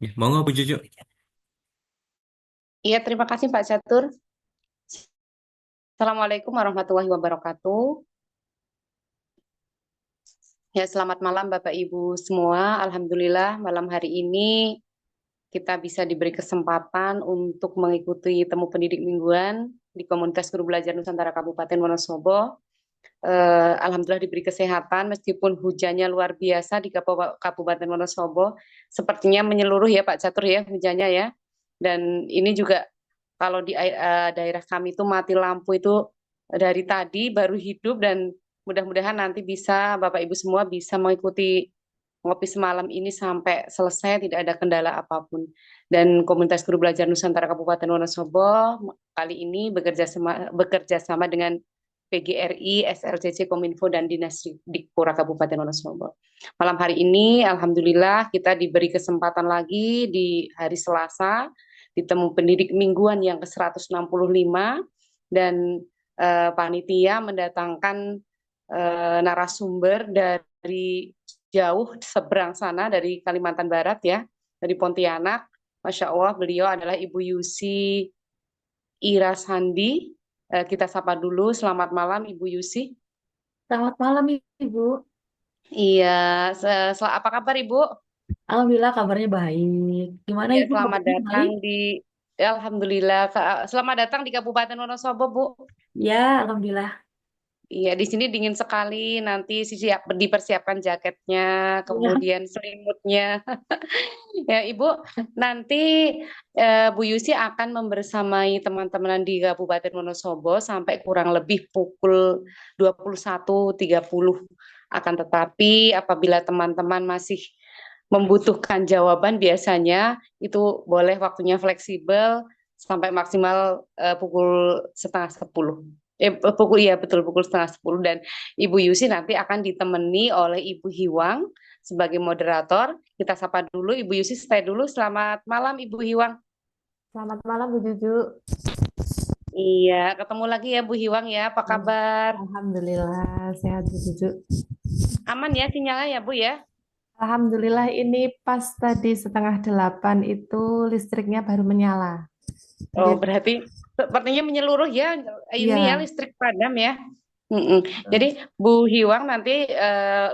Ya, monggo Bu Juju. Iya, terima kasih Pak Catur. Assalamualaikum warahmatullahi wabarakatuh. Ya, selamat malam Bapak Ibu semua. Alhamdulillah malam hari ini kita bisa diberi kesempatan untuk mengikuti temu pendidik mingguan di komunitas guru belajar Nusantara Kabupaten Wonosobo. Alhamdulillah diberi kesehatan meskipun hujannya luar biasa di Kabupaten Wonosobo. Sepertinya menyeluruh ya Pak Catur ya hujannya ya. Dan ini juga kalau di daerah kami itu mati lampu itu dari tadi baru hidup dan mudah-mudahan nanti bisa Bapak Ibu semua bisa mengikuti ngopi semalam ini sampai selesai tidak ada kendala apapun. Dan komunitas guru belajar Nusantara Kabupaten Wonosobo kali ini bekerja sama dengan PGRI, SLCC Kominfo dan Dinas Dikpora Kabupaten Wonosobo. Malam hari ini alhamdulillah kita diberi kesempatan lagi di hari Selasa ditemu pendidik mingguan yang ke-165 dan panitia mendatangkan narasumber dari jauh seberang sana dari Kalimantan Barat ya, dari Pontianak. Masya Allah, beliau adalah Ibu Yusi Ira Sandi. Kita sapa dulu, selamat malam Ibu Yusi. Selamat malam Ibu. Iya, apa kabar Ibu? Alhamdulillah kabarnya baik. Gimana Iya, Ibu selamat kabarnya datang baik? ya, Alhamdulillah. Selamat datang di Kabupaten Wonosobo, Bu. Ya, Alhamdulillah. Iya, di sini dingin sekali. Nanti dipersiapkan jaketnya, Ya, kemudian selimutnya. Ya, Ibu, nanti Bu Yusi akan membersamai teman-teman di Kabupaten Wonosobo sampai kurang lebih pukul 21.30. Akan tetapi apabila teman-teman masih membutuhkan jawaban biasanya itu boleh waktunya fleksibel sampai maksimal pukul setengah 10. Pukul iya betul pukul setengah 10 dan Ibu Yusi nanti akan ditemani oleh Ibu Hiwang sebagai moderator. Kita sapa dulu Ibu Yusi, stay dulu. Selamat malam Ibu Hiwang. selamat malam Bu Juju. Iya, ketemu lagi ya Bu Hiwang ya. Apa kabar? Alhamdulillah sehat Bu Juju. Aman ya sinyalnya ya Bu ya? Alhamdulillah ini pas tadi setengah 8 itu listriknya baru menyala. Jadi Oh, berarti sepertinya menyeluruh ya. Ini ya iya, listrik padam ya. Mm-mm. Jadi Bu Hiwang nanti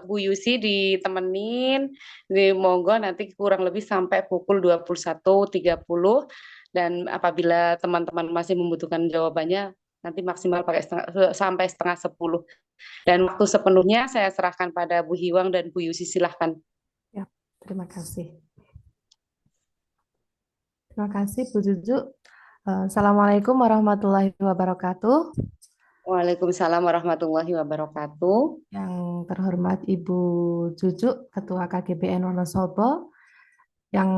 Bu Yusi ditemenin di Monggo nanti kurang lebih sampai pukul 21.30 dan apabila teman-teman masih membutuhkan jawabannya nanti maksimal sampai setengah 10 dan waktu sepenuhnya saya serahkan pada Bu Hiwang dan Bu Yusi silahkan. ya, terima kasih. Terima kasih Bu Juju. Assalamualaikum warahmatullahi wabarakatuh. Waalaikumsalam warahmatullahi wabarakatuh. Yang terhormat Ibu Juju, Ketua KGBN Wonosobo, yang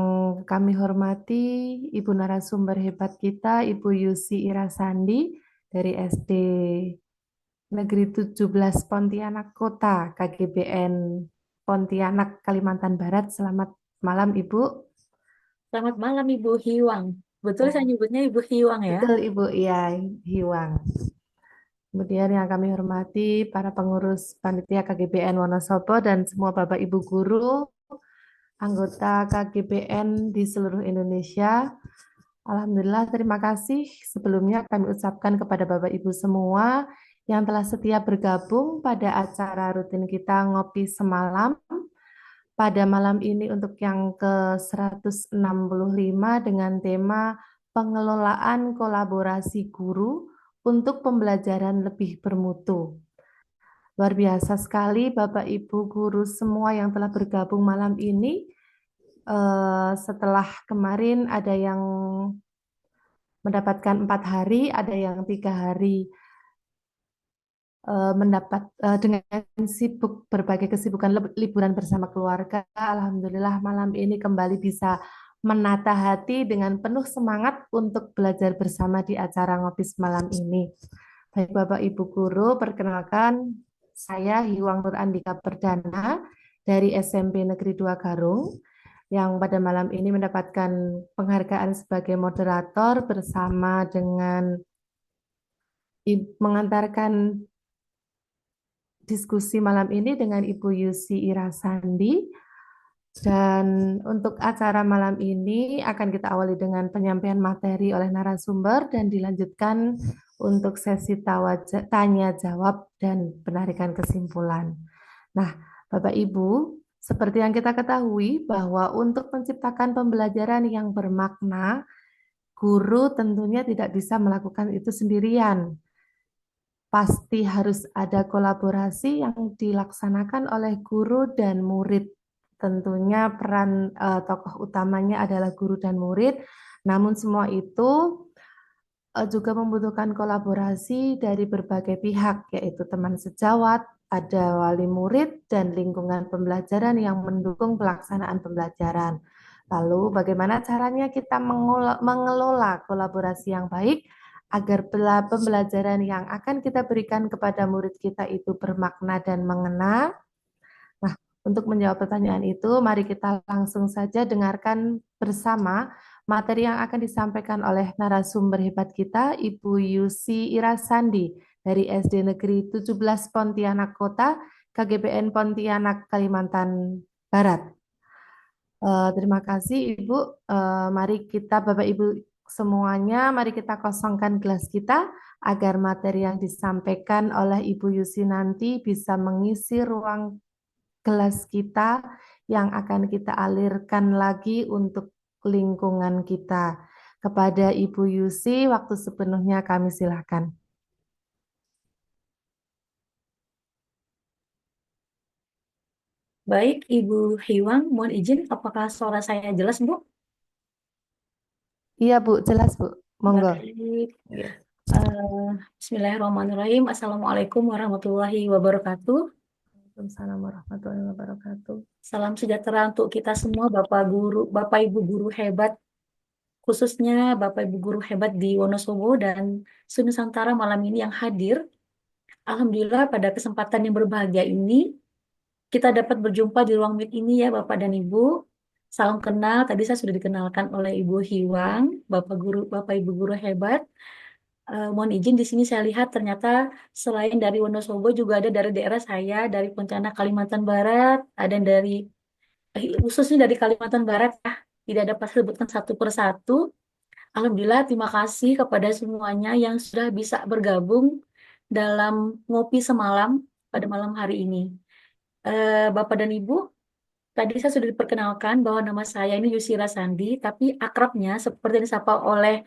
kami hormati Ibu narasumber hebat kita, Ibu Yusi Irasandi dari SD Negeri 17 Pontianak Kota, KGBN Pontianak, Kalimantan Barat. Selamat malam Ibu. Selamat malam Ibu Hiwang. Betul saya nyebutnya Ibu Hiwang ya? Betul Ibu, iya Hiwang. Kemudian yang kami hormati para pengurus panitia KGBN Wonosobo dan semua Bapak Ibu guru, anggota KGBN di seluruh Indonesia. Alhamdulillah, terima kasih sebelumnya kami ucapkan kepada Bapak Ibu semua yang telah setia bergabung pada acara rutin kita Ngopi Semalam pada malam ini untuk yang ke-165 dengan tema pengelolaan kolaborasi guru untuk pembelajaran lebih bermutu. Luar biasa sekali Bapak Ibu guru semua yang telah bergabung malam ini. Setelah kemarin ada yang mendapatkan 4 hari, ada yang 3 hari dengan sibuk berbagai kesibukan liburan bersama keluarga. Alhamdulillah malam ini kembali bisa menata hati dengan penuh semangat untuk belajar bersama di acara ngopi semalam ini. Baik Bapak Ibu guru, perkenalkan saya Hiwang Nur Andika Perdana dari SMP Negeri 2 Garung yang pada malam ini mendapatkan penghargaan sebagai moderator bersama dengan mengantarkan diskusi malam ini dengan Ibu Yusi Irasandi. Dan untuk acara malam ini akan kita awali dengan penyampaian materi oleh narasumber dan dilanjutkan untuk sesi tanya jawab dan penarikan kesimpulan. Nah, Bapak Ibu, seperti yang kita ketahui bahwa untuk menciptakan pembelajaran yang bermakna, guru tentunya tidak bisa melakukan itu sendirian. Pasti harus ada kolaborasi yang dilaksanakan oleh guru dan murid. Tentunya peran tokoh utamanya adalah guru dan murid. Namun semua itu juga membutuhkan kolaborasi dari berbagai pihak, yaitu teman sejawat, ada wali murid, dan lingkungan pembelajaran yang mendukung pelaksanaan pembelajaran. Lalu, bagaimana caranya kita mengelola kolaborasi yang baik agar pembelajaran yang akan kita berikan kepada murid kita itu bermakna dan mengena? Nah, untuk menjawab pertanyaan itu, mari kita langsung saja dengarkan bersama materi yang akan disampaikan oleh narasumber hebat kita, Ibu Yusi Irasandi dari SD Negeri 17 Pontianak Kota, KGBN Pontianak, Kalimantan Barat. Terima kasih Ibu. Mari kita Bapak Ibu semuanya, mari kita kosongkan gelas kita agar materi yang disampaikan oleh Ibu Yusi nanti bisa mengisi ruang gelas kita yang akan kita alirkan lagi untuk lingkungan kita. Kepada Ibu Yusi, waktu sepenuhnya kami silakan. Baik, Ibu Hiwang, mohon izin, apakah suara saya jelas, Bu? Iya Bu, jelas Bu. Monggo. Baik. Iya. Eh, Bismillahirrahmanirrahim. Assalamualaikum warahmatullahi wabarakatuh. Waalaikumsalam warahmatullahi wabarakatuh. Salam sejahtera untuk kita semua, Bapak Guru, Bapak Ibu guru hebat, khususnya Bapak Ibu guru hebat di Wonosobo dan Nusantara malam ini yang hadir. Alhamdulillah pada kesempatan yang berbahagia ini kita dapat berjumpa di ruang meet ini ya Bapak dan Ibu. Salam kenal, tadi saya sudah dikenalkan oleh Ibu Hiwang, Bapak guru, Bapak Ibu guru hebat. Mohon izin di sini saya lihat ternyata selain dari Wonosobo juga ada dari daerah saya, dari Pontianak Kalimantan Barat, ada yang dari khususnya dari Kalimantan Barat ya. Tidak dapat sebutkan satu persatu. Alhamdulillah terima kasih kepada semuanya yang sudah bisa bergabung dalam ngopi semalam pada malam hari ini. Bapak dan Ibu, tadi saya sudah diperkenalkan bahwa nama saya ini Yusira Sandi, tapi akrabnya seperti yang disapa oleh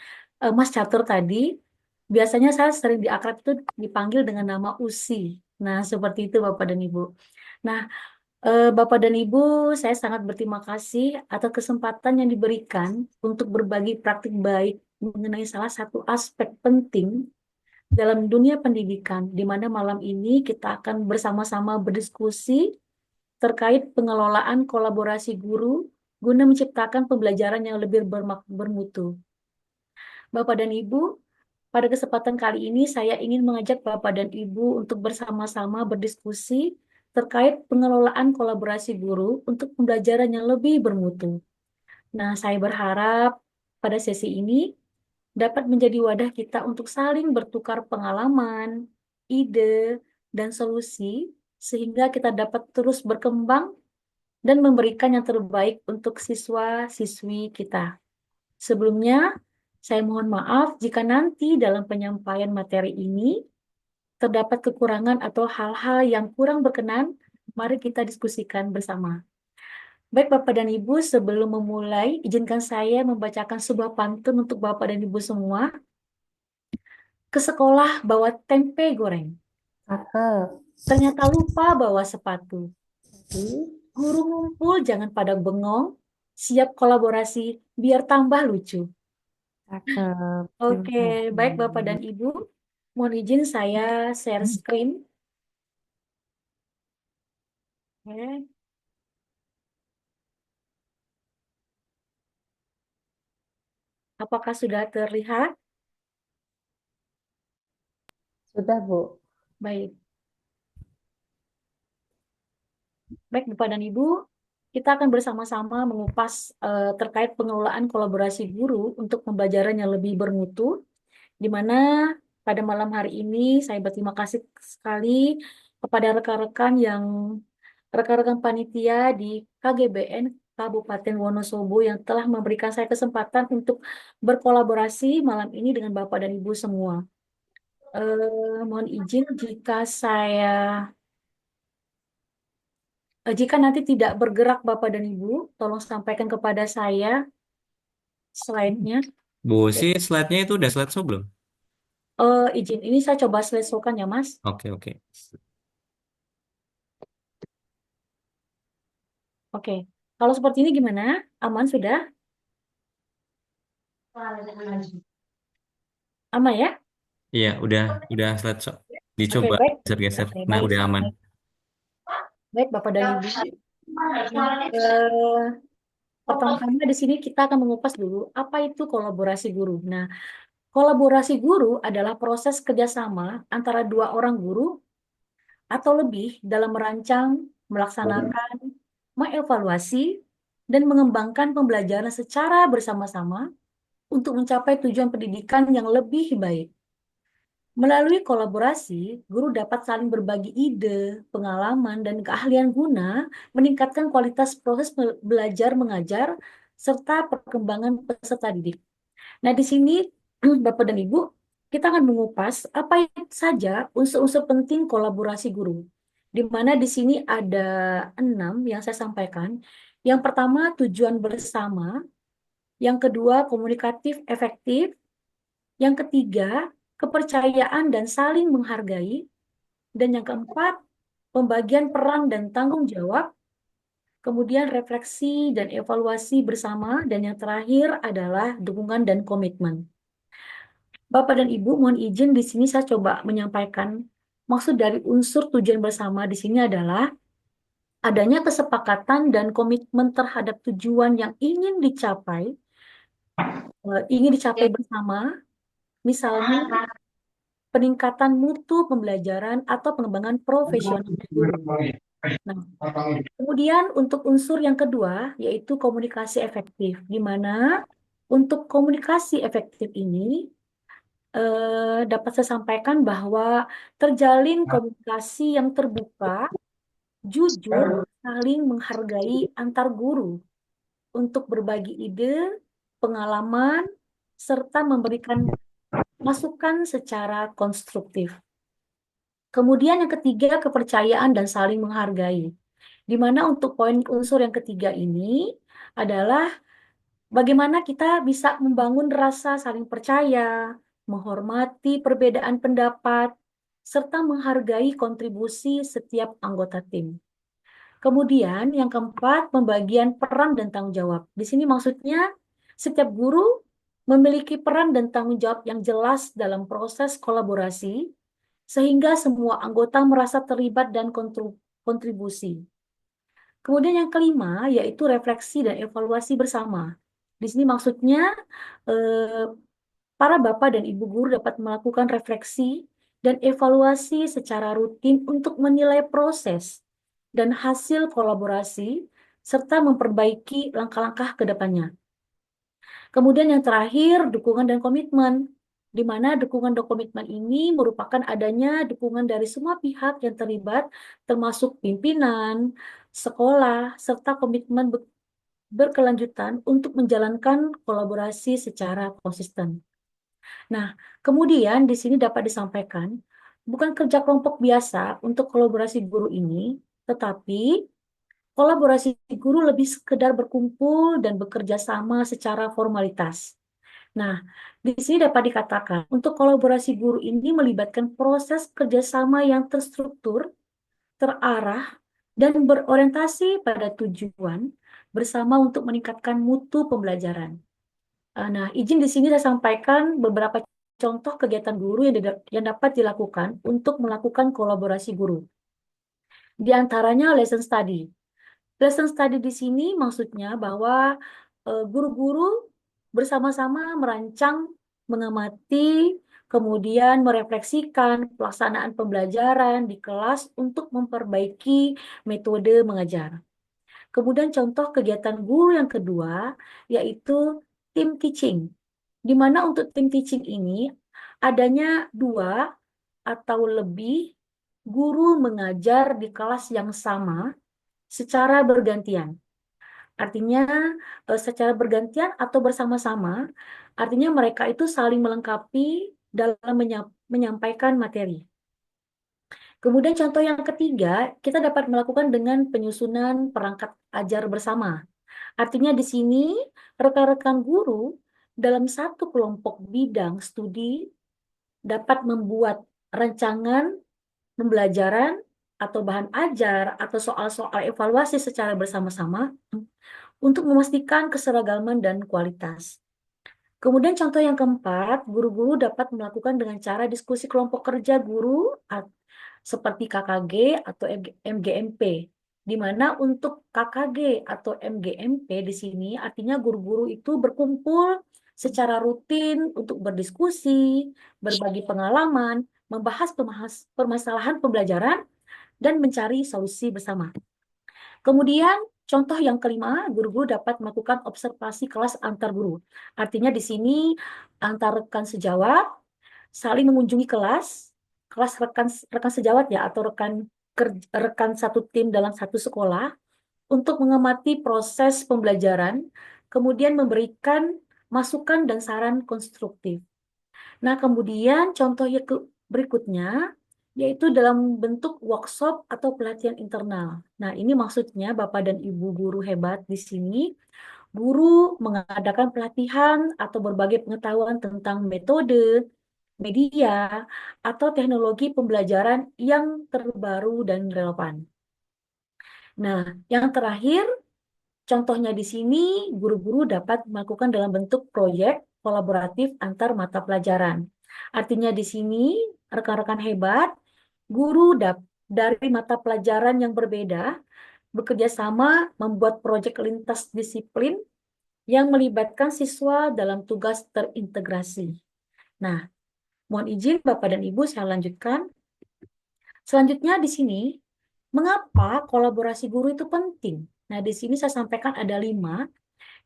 Mas Catur tadi, biasanya saya sering diakrab itu dipanggil dengan nama Usi. Nah, seperti itu Bapak dan Ibu. Nah, Bapak dan Ibu, saya sangat berterima kasih atas kesempatan yang diberikan untuk berbagi praktik baik mengenai salah satu aspek penting dalam dunia pendidikan, di mana malam ini kita akan bersama-sama berdiskusi terkait pengelolaan kolaborasi guru guna menciptakan pembelajaran yang lebih bermutu. Bapak dan Ibu, pada kesempatan kali ini saya ingin mengajak Bapak dan Ibu untuk bersama-sama berdiskusi terkait pengelolaan kolaborasi guru untuk pembelajaran yang lebih bermutu. Nah, saya berharap pada sesi ini dapat menjadi wadah kita untuk saling bertukar pengalaman, ide, dan solusi sehingga kita dapat terus berkembang dan memberikan yang terbaik untuk siswa-siswi kita. Sebelumnya, saya mohon maaf jika nanti dalam penyampaian materi ini terdapat kekurangan atau hal-hal yang kurang berkenan, mari kita diskusikan bersama. Baik Bapak dan Ibu, sebelum memulai, izinkan saya membacakan sebuah pantun untuk Bapak dan Ibu semua. Ke sekolah bawa tempe goreng, Cakep. ternyata lupa bawa sepatu. Guru ngumpul jangan pada bengong, siap kolaborasi biar tambah lucu. Cakep. Terima Oke, baik Bapak dan kasih. Ibu, mohon izin saya share screen. Oke. Apakah sudah terlihat? Sudah Bu. Baik. Baik, Bapak dan Ibu, kita akan bersama-sama mengupas terkait pengelolaan kolaborasi guru untuk pembelajaran yang lebih bermutu, di mana pada malam hari ini saya berterima kasih sekali kepada rekan-rekan yang rekan-rekan panitia di KGBN Kabupaten Wonosobo yang telah memberikan saya kesempatan untuk berkolaborasi malam ini dengan Bapak dan Ibu semua. Mohon izin jika nanti tidak bergerak Bapak dan Ibu, tolong sampaikan kepada saya slide-nya. Bu Si, slide-nya itu udah slideshow belum? Izin, ini saya coba slide-show-kan ya, Mas. Oke, oke. Oke, kalau seperti ini gimana? Aman sudah? Aman ya? Iya, udah slideshow. Oke, Dicoba baik. geser-geser. Oke, Nah, baik. udah aman. Baik, Bapak dan Ibu. Eh, Pertama-tama di sini kita akan mengupas dulu apa itu kolaborasi guru. Nah, kolaborasi guru adalah proses kerjasama antara dua orang guru atau lebih dalam merancang, melaksanakan, mengevaluasi, dan mengembangkan pembelajaran secara bersama-sama untuk mencapai tujuan pendidikan yang lebih baik. Melalui kolaborasi, guru dapat saling berbagi ide, pengalaman, dan keahlian guna meningkatkan kualitas proses belajar mengajar serta perkembangan peserta didik. Nah, di sini Bapak dan Ibu, kita akan mengupas apa saja unsur-unsur penting kolaborasi guru. Di mana di sini ada 6 yang saya sampaikan. Yang pertama, tujuan bersama. Yang kedua, komunikatif efektif. Yang ketiga, kepercayaan dan saling menghargai. Dan yang keempat, pembagian peran dan tanggung jawab. Kemudian refleksi dan evaluasi bersama. Dan yang terakhir adalah dukungan dan komitmen. Bapak dan Ibu, mohon izin di sini saya coba menyampaikan maksud dari unsur tujuan bersama di sini adalah adanya kesepakatan dan komitmen terhadap tujuan yang ingin dicapai bersama, misalnya peningkatan mutu pembelajaran atau pengembangan profesional guru. Nah, kemudian untuk unsur yang kedua yaitu komunikasi efektif, di mana untuk komunikasi efektif ini dapat saya sampaikan bahwa terjalin komunikasi yang terbuka, jujur, saling menghargai antar guru untuk berbagi ide, pengalaman, serta memberikan masukan secara konstruktif. Kemudian yang ketiga, kepercayaan dan saling menghargai. Di mana untuk poin unsur yang ketiga ini adalah bagaimana kita bisa membangun rasa saling percaya, menghormati perbedaan pendapat, serta menghargai kontribusi setiap anggota tim. Kemudian yang keempat, pembagian peran dan tanggung jawab. Di sini maksudnya setiap guru memiliki peran dan tanggung jawab yang jelas dalam proses kolaborasi, sehingga semua anggota merasa terlibat dan kontribusi. Kemudian yang kelima, yaitu refleksi dan evaluasi bersama. Di sini maksudnya para bapak dan ibu guru dapat melakukan refleksi dan evaluasi secara rutin untuk menilai proses dan hasil kolaborasi serta memperbaiki langkah-langkah ke depannya. Kemudian yang terakhir, dukungan dan komitmen, di mana dukungan dan komitmen ini merupakan adanya dukungan dari semua pihak yang terlibat, termasuk pimpinan, sekolah, serta komitmen berkelanjutan untuk menjalankan kolaborasi secara konsisten. Nah, kemudian di sini dapat disampaikan, bukan kerja kelompok biasa untuk kolaborasi guru ini, tetapi kolaborasi guru lebih sekedar berkumpul dan bekerja sama secara formalitas. Nah, di sini dapat dikatakan, untuk kolaborasi guru ini melibatkan proses kerjasama yang terstruktur, terarah, dan berorientasi pada tujuan bersama untuk meningkatkan mutu pembelajaran. Nah, izin di sini saya sampaikan beberapa contoh kegiatan guru yang dapat dilakukan untuk melakukan kolaborasi guru. Di antaranya lesson study. Lesson study di sini maksudnya bahwa guru-guru bersama-sama merancang, mengamati, kemudian merefleksikan pelaksanaan pembelajaran di kelas untuk memperbaiki metode mengajar. Kemudian contoh kegiatan guru yang kedua yaitu team teaching. Di mana untuk team teaching ini adanya 2 atau lebih guru mengajar di kelas yang sama secara bergantian. Artinya secara bergantian atau bersama-sama, artinya mereka itu saling melengkapi dalam menyampaikan materi. Kemudian contoh yang ketiga, kita dapat melakukan dengan penyusunan perangkat ajar bersama. Artinya di sini rekan-rekan guru dalam satu kelompok bidang studi dapat membuat rancangan pembelajaran atau bahan ajar atau soal-soal evaluasi secara bersama-sama untuk memastikan keseragaman dan kualitas. Kemudian contoh yang keempat, guru-guru dapat melakukan dengan cara diskusi kelompok kerja guru seperti KKG atau MGMP, di mana untuk KKG atau MGMP di sini artinya guru-guru itu berkumpul secara rutin untuk berdiskusi, berbagi pengalaman, membahas permasalahan pembelajaran, dan mencari solusi bersama. Kemudian contoh yang kelima, guru-guru dapat melakukan observasi kelas antar guru. Artinya di sini antar rekan sejawat saling mengunjungi kelas rekan sejawat ya atau rekan satu tim dalam satu sekolah untuk mengamati proses pembelajaran, kemudian memberikan masukan dan saran konstruktif. Nah, kemudian contoh yang berikutnya yaitu dalam bentuk workshop atau pelatihan internal. Nah, ini maksudnya Bapak dan Ibu guru hebat di sini, guru mengadakan pelatihan atau berbagai pengetahuan tentang metode, media, atau teknologi pembelajaran yang terbaru dan relevan. Nah, yang terakhir, contohnya di sini, guru-guru dapat melakukan dalam bentuk proyek kolaboratif antar mata pelajaran. Artinya di sini, rekan-rekan hebat, guru dari mata pelajaran yang berbeda bekerja sama membuat proyek lintas disiplin yang melibatkan siswa dalam tugas terintegrasi. Nah, mohon izin Bapak dan Ibu, saya lanjutkan. Selanjutnya di sini, mengapa kolaborasi guru itu penting? Nah, di sini saya sampaikan ada 5.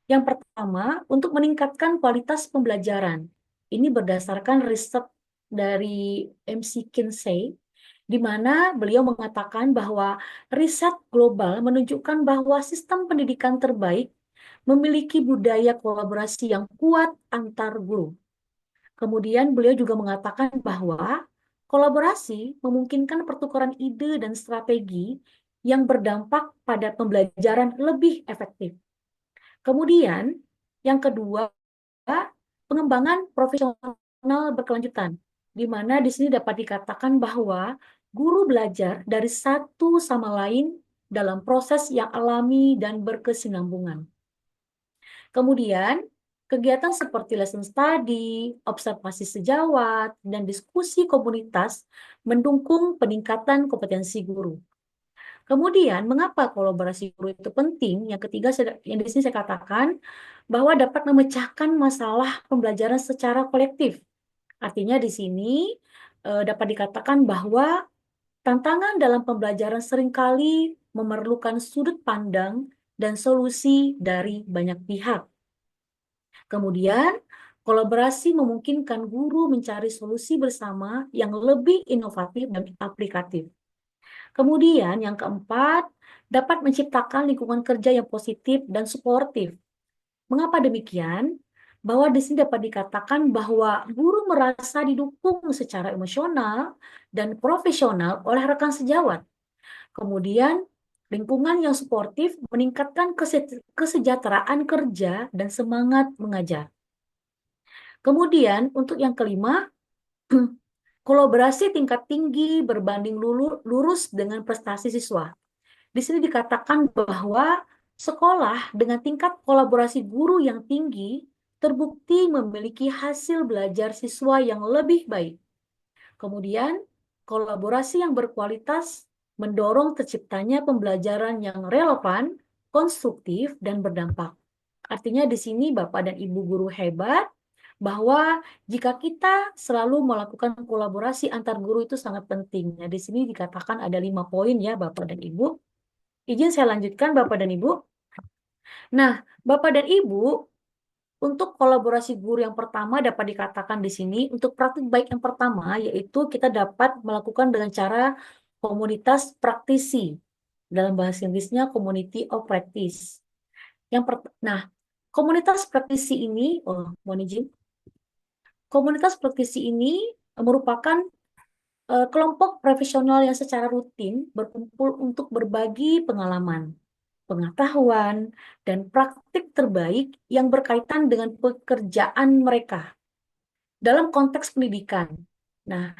Yang pertama, untuk meningkatkan kualitas pembelajaran. Ini berdasarkan riset dari MC Kinsey, di mana beliau mengatakan bahwa riset global menunjukkan bahwa sistem pendidikan terbaik memiliki budaya kolaborasi yang kuat antar guru. Kemudian beliau juga mengatakan bahwa kolaborasi memungkinkan pertukaran ide dan strategi yang berdampak pada pembelajaran lebih efektif. Kemudian yang kedua, pengembangan profesional berkelanjutan, di mana di sini dapat dikatakan bahwa guru belajar dari satu sama lain dalam proses yang alami dan berkesinambungan. Kemudian, kegiatan seperti lesson study, observasi sejawat, dan diskusi komunitas mendukung peningkatan kompetensi guru. Kemudian, mengapa kolaborasi guru itu penting? Yang ketiga, yang di sini saya katakan bahwa dapat memecahkan masalah pembelajaran secara kolektif. Artinya di sini dapat dikatakan bahwa tantangan dalam pembelajaran seringkali memerlukan sudut pandang dan solusi dari banyak pihak. Kemudian, kolaborasi memungkinkan guru mencari solusi bersama yang lebih inovatif dan aplikatif. Kemudian, yang keempat, dapat menciptakan lingkungan kerja yang positif dan suportif. Mengapa demikian? Bahwa di sini dapat dikatakan bahwa guru merasa didukung secara emosional dan profesional oleh rekan sejawat. Kemudian, lingkungan yang suportif meningkatkan kesejahteraan kerja dan semangat mengajar. Kemudian, untuk yang kelima, kolaborasi tingkat tinggi berbanding lurus dengan prestasi siswa. Di sini dikatakan bahwa sekolah dengan tingkat kolaborasi guru yang tinggi terbukti memiliki hasil belajar siswa yang lebih baik. Kemudian, kolaborasi yang berkualitas mendorong terciptanya pembelajaran yang relevan, konstruktif, dan berdampak. Artinya di sini Bapak dan Ibu guru hebat, bahwa jika kita selalu melakukan kolaborasi antar guru itu sangat penting. Nah, di sini dikatakan ada 5 poin ya Bapak dan Ibu. Izin saya lanjutkan Bapak dan Ibu. Nah, Bapak dan Ibu, untuk kolaborasi guru yang pertama dapat dikatakan di sini, untuk praktik baik yang pertama, yaitu kita dapat melakukan dengan cara komunitas praktisi. Dalam bahasa Inggrisnya community of practice. Nah, komunitas praktisi ini, mohon izin, komunitas praktisi ini merupakan kelompok profesional yang secara rutin berkumpul untuk berbagi pengalaman, pengetahuan, dan praktik terbaik yang berkaitan dengan pekerjaan mereka dalam konteks pendidikan. Nah,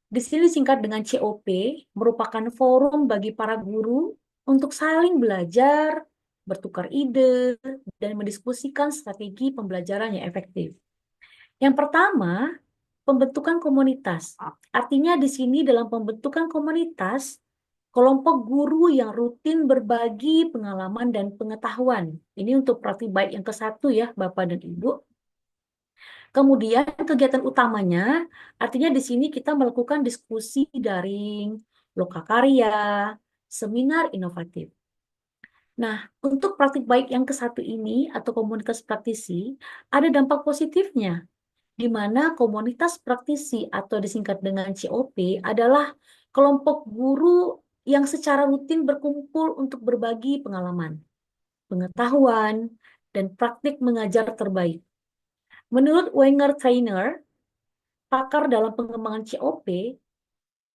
di sini singkat dengan COP, merupakan forum bagi para guru untuk saling belajar, bertukar ide, dan mendiskusikan strategi pembelajaran yang efektif. Yang pertama, pembentukan komunitas. Artinya di sini dalam pembentukan komunitas, kelompok guru yang rutin berbagi pengalaman dan pengetahuan. Ini untuk praktik baik yang ke-1 ya, Bapak dan Ibu. Kemudian kegiatan utamanya, artinya di sini kita melakukan diskusi daring, lokakarya, seminar inovatif. Nah, untuk praktik baik yang ke-1 ini atau komunitas praktisi, ada dampak positifnya, di mana komunitas praktisi atau disingkat dengan COP adalah kelompok guru yang secara rutin berkumpul untuk berbagi pengalaman, pengetahuan, dan praktik mengajar terbaik. Menurut Wenger Trainer, pakar dalam pengembangan COP,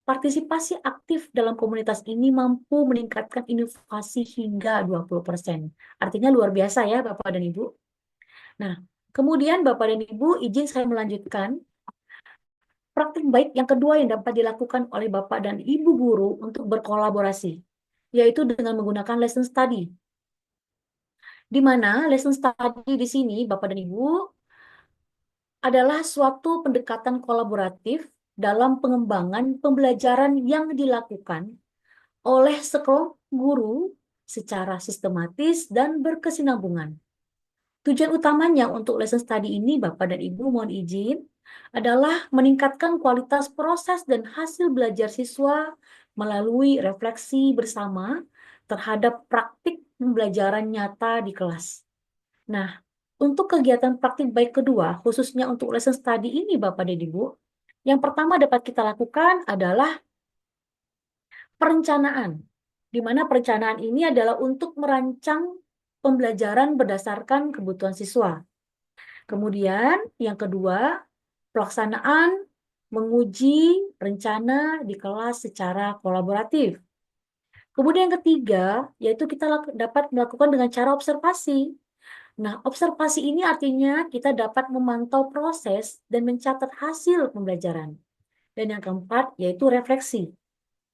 partisipasi aktif dalam komunitas ini mampu meningkatkan inovasi hingga 20%. Artinya luar biasa ya Bapak dan Ibu. Nah, kemudian Bapak dan Ibu izin saya melanjutkan praktik baik yang kedua yang dapat dilakukan oleh Bapak dan Ibu guru untuk berkolaborasi, yaitu dengan menggunakan lesson study. Di mana lesson study di sini Bapak dan Ibu adalah suatu pendekatan kolaboratif dalam pengembangan pembelajaran yang dilakukan oleh sekelompok guru secara sistematis dan berkesinambungan. Tujuan utamanya untuk lesson study ini, Bapak dan Ibu mohon izin, adalah meningkatkan kualitas proses dan hasil belajar siswa melalui refleksi bersama terhadap praktik pembelajaran nyata di kelas. Nah, untuk kegiatan praktik baik kedua, khususnya untuk lesson study ini, Bapak dan Ibu, yang pertama dapat kita lakukan adalah perencanaan, di mana perencanaan ini adalah untuk merancang pembelajaran berdasarkan kebutuhan siswa. Kemudian yang kedua, pelaksanaan menguji rencana di kelas secara kolaboratif. Kemudian yang ketiga, yaitu kita dapat melakukan dengan cara observasi. Nah, observasi ini artinya kita dapat memantau proses dan mencatat hasil pembelajaran. Dan yang keempat, yaitu refleksi,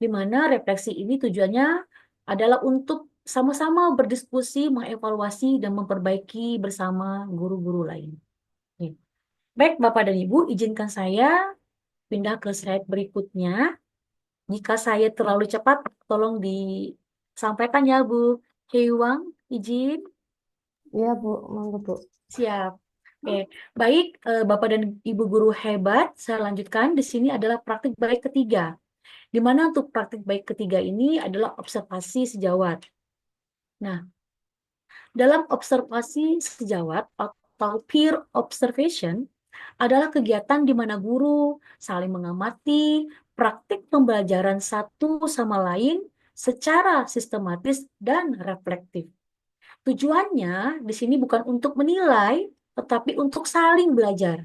di mana refleksi ini tujuannya adalah untuk sama-sama berdiskusi, mengevaluasi, dan memperbaiki bersama guru-guru lain. Oke. Baik, Bapak dan Ibu, izinkan saya pindah ke slide berikutnya. Jika saya terlalu cepat, tolong disampaikan ya, Bu Hewang, izin. Iya, Bu, monggo, Bu. Siap. Oke, baik, Bapak dan Ibu guru hebat, saya lanjutkan. Di sini adalah praktik baik ketiga. Di mana untuk praktik baik ketiga ini adalah observasi sejawat. Nah, dalam observasi sejawat atau peer observation adalah kegiatan di mana guru saling mengamati praktik pembelajaran satu sama lain secara sistematis dan reflektif. Tujuannya di sini bukan untuk menilai, tetapi untuk saling belajar,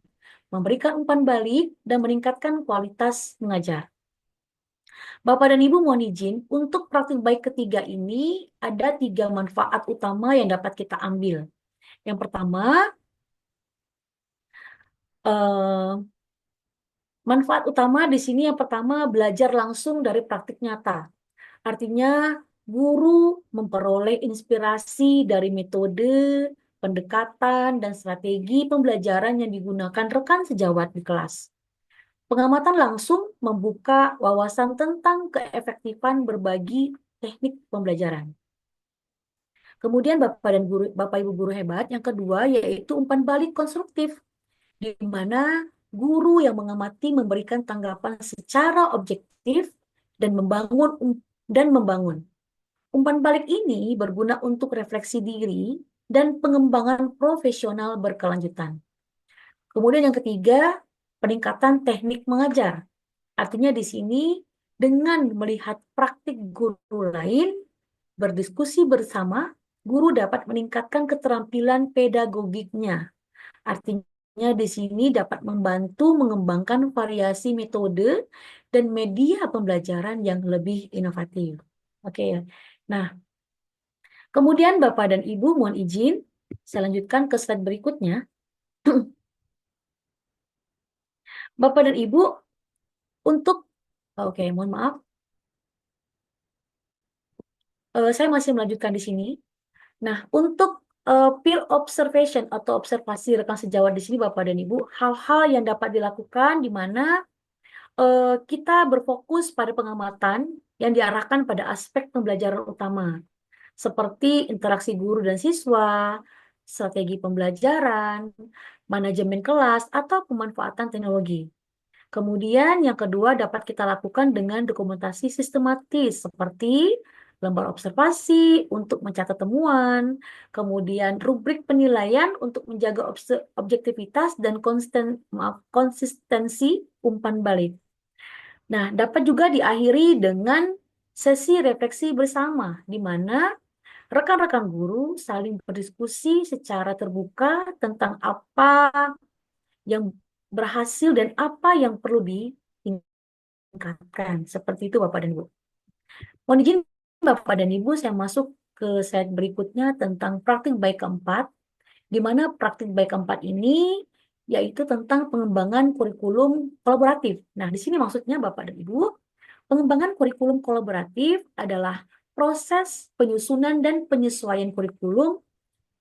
memberikan umpan balik, dan meningkatkan kualitas mengajar. Bapak dan Ibu mohon izin, untuk praktik baik ketiga ini ada 3 manfaat utama yang dapat kita ambil. Yang pertama, eh, manfaat utama di sini yang pertama belajar langsung dari praktik nyata. Artinya guru memperoleh inspirasi dari metode, pendekatan, dan strategi pembelajaran yang digunakan rekan sejawat di kelas. Pengamatan langsung membuka wawasan tentang keefektifan berbagi teknik pembelajaran. Kemudian Bapak Ibu guru hebat, yang kedua yaitu umpan balik konstruktif, di mana guru yang mengamati memberikan tanggapan secara objektif dan membangun. Umpan balik ini berguna untuk refleksi diri dan pengembangan profesional berkelanjutan. Kemudian yang ketiga, peningkatan teknik mengajar. Artinya di sini dengan melihat praktik guru lain, berdiskusi bersama, guru dapat meningkatkan keterampilan pedagogiknya. Artinya di sini dapat membantu mengembangkan variasi metode dan media pembelajaran yang lebih inovatif. Oke ya. Nah, kemudian Bapak dan Ibu mohon izin, saya lanjutkan ke slide berikutnya. Bapak dan Ibu, oke, mohon maaf, saya masih melanjutkan di sini. Nah, untuk peer observation atau observasi rekan sejawat di sini Bapak dan Ibu, hal-hal yang dapat dilakukan di mana kita berfokus pada pengamatan yang diarahkan pada aspek pembelajaran utama, seperti interaksi guru dan siswa, strategi pembelajaran, manajemen kelas, atau pemanfaatan teknologi. Kemudian yang kedua dapat kita lakukan dengan dokumentasi sistematis, seperti lembar observasi untuk mencatat temuan, kemudian rubrik penilaian untuk menjaga objektivitas dan konsistensi umpan balik. Nah, dapat juga diakhiri dengan sesi refleksi bersama, di mana rekan-rekan guru saling berdiskusi secara terbuka tentang apa yang berhasil dan apa yang perlu ditingkatkan. Seperti itu Bapak dan Ibu. Mohon izin Bapak dan Ibu, saya masuk ke slide berikutnya tentang praktik baik keempat, di mana praktik baik keempat ini yaitu tentang pengembangan kurikulum kolaboratif. Nah, di sini maksudnya Bapak dan Ibu, pengembangan kurikulum kolaboratif adalah proses penyusunan dan penyesuaian kurikulum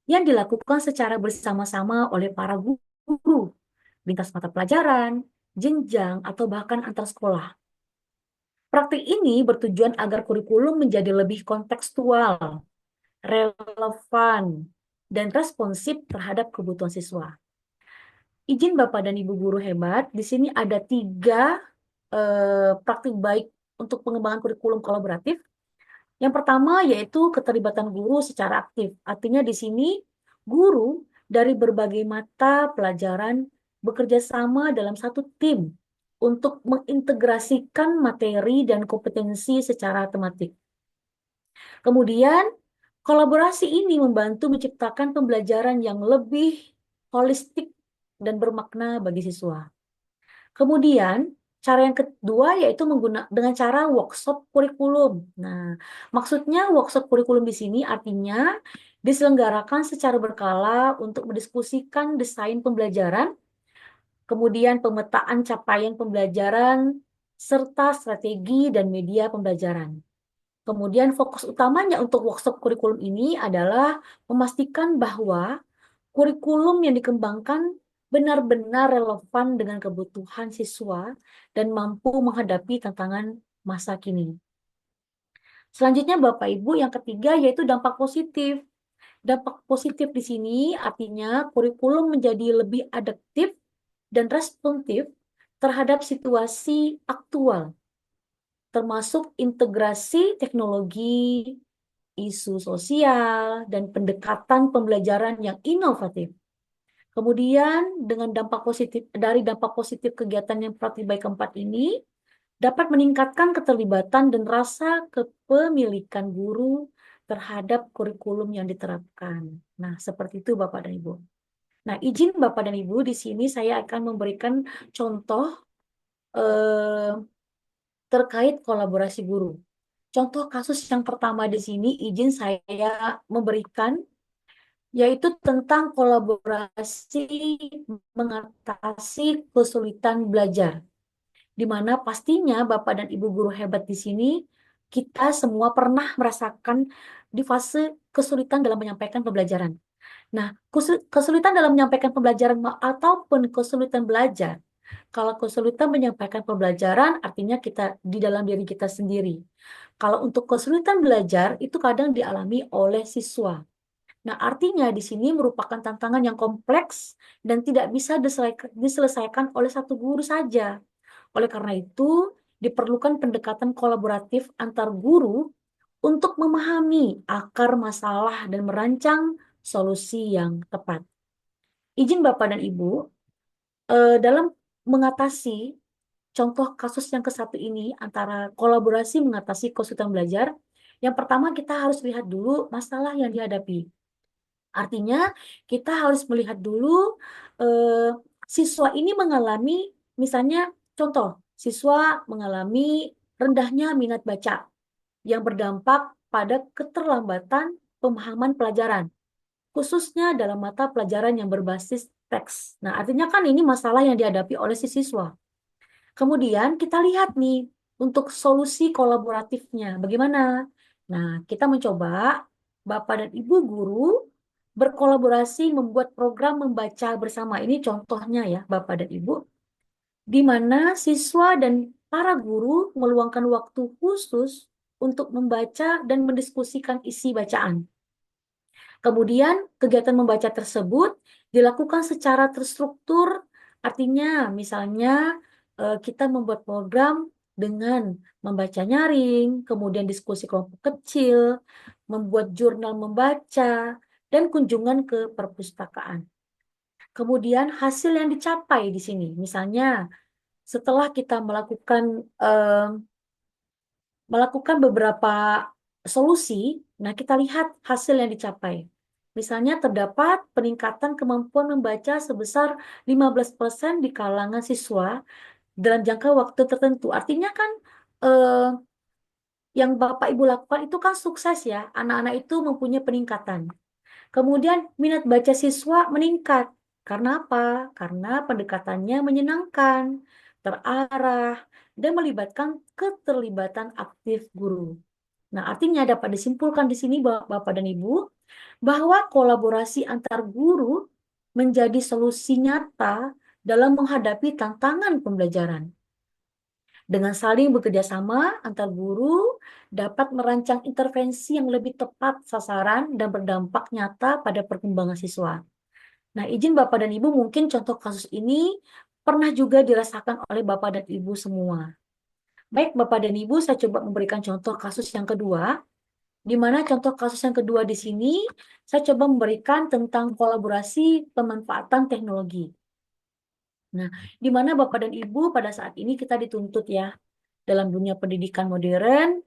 yang dilakukan secara bersama-sama oleh para guru, lintas mata pelajaran, jenjang, atau bahkan antar sekolah. Praktik ini bertujuan agar kurikulum menjadi lebih kontekstual, relevan, dan responsif terhadap kebutuhan siswa. Izin Bapak dan Ibu guru hebat, di sini ada 3 praktik baik untuk pengembangan kurikulum kolaboratif. Yang pertama yaitu keterlibatan guru secara aktif. Artinya di sini guru dari berbagai mata pelajaran bekerja sama dalam satu tim untuk mengintegrasikan materi dan kompetensi secara tematik. Kemudian kolaborasi ini membantu menciptakan pembelajaran yang lebih holistik dan bermakna bagi siswa. Kemudian, cara yang kedua yaitu dengan cara workshop kurikulum. Nah, maksudnya workshop kurikulum di sini artinya diselenggarakan secara berkala untuk mendiskusikan desain pembelajaran, kemudian pemetaan capaian pembelajaran, serta strategi dan media pembelajaran. Kemudian fokus utamanya untuk workshop kurikulum ini adalah memastikan bahwa kurikulum yang dikembangkan benar-benar relevan dengan kebutuhan siswa dan mampu menghadapi tantangan masa kini. Selanjutnya Bapak Ibu, yang ketiga yaitu dampak positif. Dampak positif di sini artinya kurikulum menjadi lebih adaptif dan responsif terhadap situasi aktual, termasuk integrasi teknologi, isu sosial, dan pendekatan pembelajaran yang inovatif. Kemudian dengan dampak positif kegiatan yang praktik baik keempat ini dapat meningkatkan keterlibatan dan rasa kepemilikan guru terhadap kurikulum yang diterapkan. Nah, seperti itu Bapak dan Ibu. Nah, izin Bapak dan Ibu, di sini saya akan memberikan contoh terkait kolaborasi guru. Contoh kasus yang pertama di sini izin saya memberikan yaitu tentang kolaborasi mengatasi kesulitan belajar. Di mana pastinya Bapak dan Ibu guru hebat di sini, kita semua pernah merasakan di fase kesulitan dalam menyampaikan pembelajaran. Nah, kesulitan dalam menyampaikan pembelajaran ataupun kesulitan belajar. Kalau kesulitan menyampaikan pembelajaran, artinya kita di dalam diri kita sendiri. Kalau untuk kesulitan belajar, itu kadang dialami oleh siswa. Nah, artinya di sini merupakan tantangan yang kompleks dan tidak bisa diselesaikan oleh satu guru saja. Oleh karena itu, diperlukan pendekatan kolaboratif antar guru untuk memahami akar masalah dan merancang solusi yang tepat. Izin Bapak dan Ibu, dalam mengatasi contoh kasus yang ke-1 ini antara kolaborasi mengatasi kesulitan belajar, Yang pertama kita harus lihat dulu masalah yang dihadapi. Artinya kita harus melihat dulu siswa ini mengalami, misalnya contoh, siswa mengalami rendahnya minat baca yang berdampak pada keterlambatan pemahaman pelajaran, khususnya dalam mata pelajaran yang berbasis teks. Nah, artinya kan ini masalah yang dihadapi oleh si siswa. Kemudian kita lihat nih untuk solusi kolaboratifnya bagaimana. Nah, kita mencoba Bapak dan Ibu guru berkolaborasi membuat program membaca bersama. Ini contohnya ya Bapak dan Ibu, di mana siswa dan para guru meluangkan waktu khusus untuk membaca dan mendiskusikan isi bacaan. Kemudian kegiatan membaca tersebut dilakukan secara terstruktur, artinya misalnya kita membuat program dengan membaca nyaring, kemudian diskusi kelompok kecil, membuat jurnal membaca, dan kunjungan ke perpustakaan. Kemudian hasil yang dicapai di sini, misalnya setelah kita melakukan beberapa solusi, nah kita lihat hasil yang dicapai. Misalnya terdapat peningkatan kemampuan membaca sebesar 15% di kalangan siswa dalam jangka waktu tertentu. Artinya kan eh, yang Bapak Ibu lakukan itu kan sukses ya, anak-anak itu mempunyai peningkatan. Kemudian minat baca siswa meningkat. Karena apa? Karena pendekatannya menyenangkan, terarah, dan melibatkan keterlibatan aktif guru. Nah, artinya dapat disimpulkan di sini Bapak dan Ibu bahwa kolaborasi antar guru menjadi solusi nyata dalam menghadapi tantangan pembelajaran. Dengan saling bekerja sama, antar guru dapat merancang intervensi yang lebih tepat sasaran dan berdampak nyata pada perkembangan siswa. Nah, izin Bapak dan Ibu, mungkin contoh kasus ini pernah juga dirasakan oleh Bapak dan Ibu semua. Baik, Bapak dan Ibu, saya coba memberikan contoh kasus yang kedua, di mana contoh kasus yang kedua di sini, saya coba memberikan tentang kolaborasi pemanfaatan teknologi. Nah, di mana Bapak dan Ibu pada saat ini kita dituntut ya, dalam dunia pendidikan modern,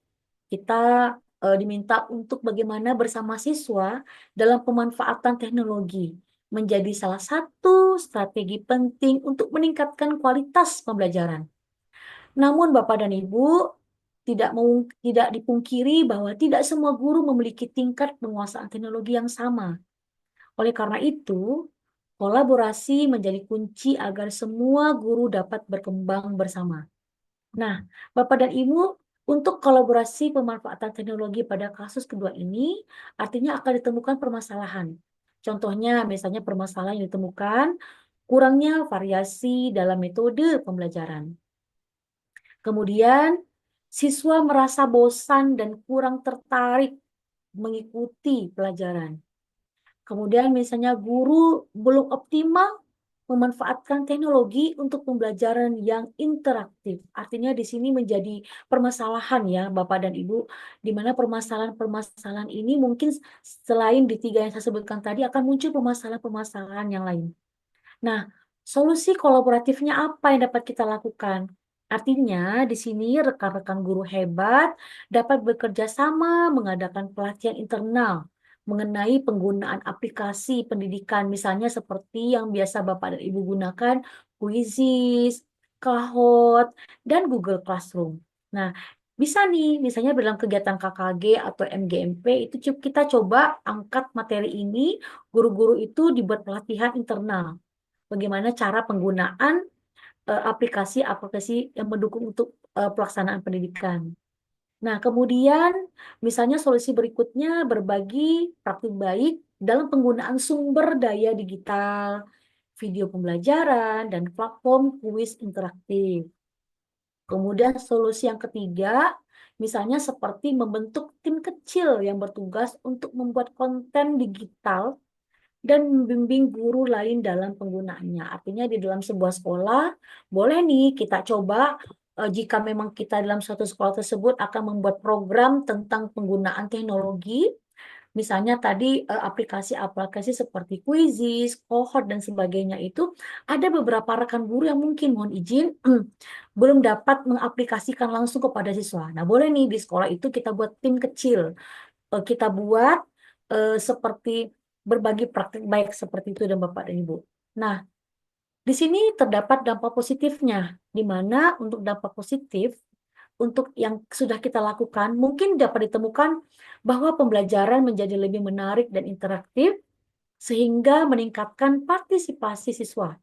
kita diminta untuk bagaimana bersama siswa dalam pemanfaatan teknologi menjadi salah satu strategi penting untuk meningkatkan kualitas pembelajaran. Namun Bapak dan Ibu tidak dipungkiri bahwa tidak semua guru memiliki tingkat penguasaan teknologi yang sama. Oleh karena itu, kolaborasi menjadi kunci agar semua guru dapat berkembang bersama. Nah, Bapak dan Ibu, untuk kolaborasi pemanfaatan teknologi pada kasus kedua ini, artinya akan ditemukan permasalahan. Contohnya, misalnya permasalahan yang ditemukan, kurangnya variasi dalam metode pembelajaran. Kemudian, siswa merasa bosan dan kurang tertarik mengikuti pelajaran. Kemudian misalnya guru belum optimal memanfaatkan teknologi untuk pembelajaran yang interaktif. Artinya di sini menjadi permasalahan ya Bapak dan Ibu, di mana permasalahan-permasalahan ini mungkin selain di tiga yang saya sebutkan tadi akan muncul permasalahan-permasalahan yang lain. Nah, solusi kolaboratifnya apa yang dapat kita lakukan? Artinya, di sini rekan-rekan guru hebat dapat bekerja sama mengadakan pelatihan internal mengenai penggunaan aplikasi pendidikan, misalnya seperti yang biasa Bapak dan Ibu gunakan, Quizzes, Kahoot, dan Google Classroom. Nah, bisa nih, misalnya dalam kegiatan KKG atau MGMP, itu kita coba angkat materi ini, guru-guru itu dibuat pelatihan internal bagaimana cara penggunaan aplikasi-aplikasi yang mendukung untuk pelaksanaan pendidikan. Nah, kemudian misalnya solusi berikutnya berbagi praktik baik dalam penggunaan sumber daya digital, video pembelajaran, dan platform kuis interaktif. Kemudian solusi yang ketiga, misalnya seperti membentuk tim kecil yang bertugas untuk membuat konten digital dan membimbing guru lain dalam penggunaannya. Artinya di dalam sebuah sekolah, boleh nih kita coba jika memang kita dalam suatu sekolah tersebut akan membuat program tentang penggunaan teknologi, Misalnya tadi aplikasi-aplikasi seperti Quizzes, Cohort, dan sebagainya itu ada beberapa rekan guru yang mungkin mohon izin belum dapat mengaplikasikan langsung kepada siswa. Nah, boleh nih di sekolah itu kita buat tim kecil. Kita buat seperti berbagi praktik baik seperti itu dan Bapak dan Ibu. Nah, di sini terdapat dampak positifnya, di mana untuk dampak positif untuk yang sudah kita lakukan, mungkin dapat ditemukan bahwa pembelajaran menjadi lebih menarik dan interaktif, sehingga meningkatkan partisipasi siswa.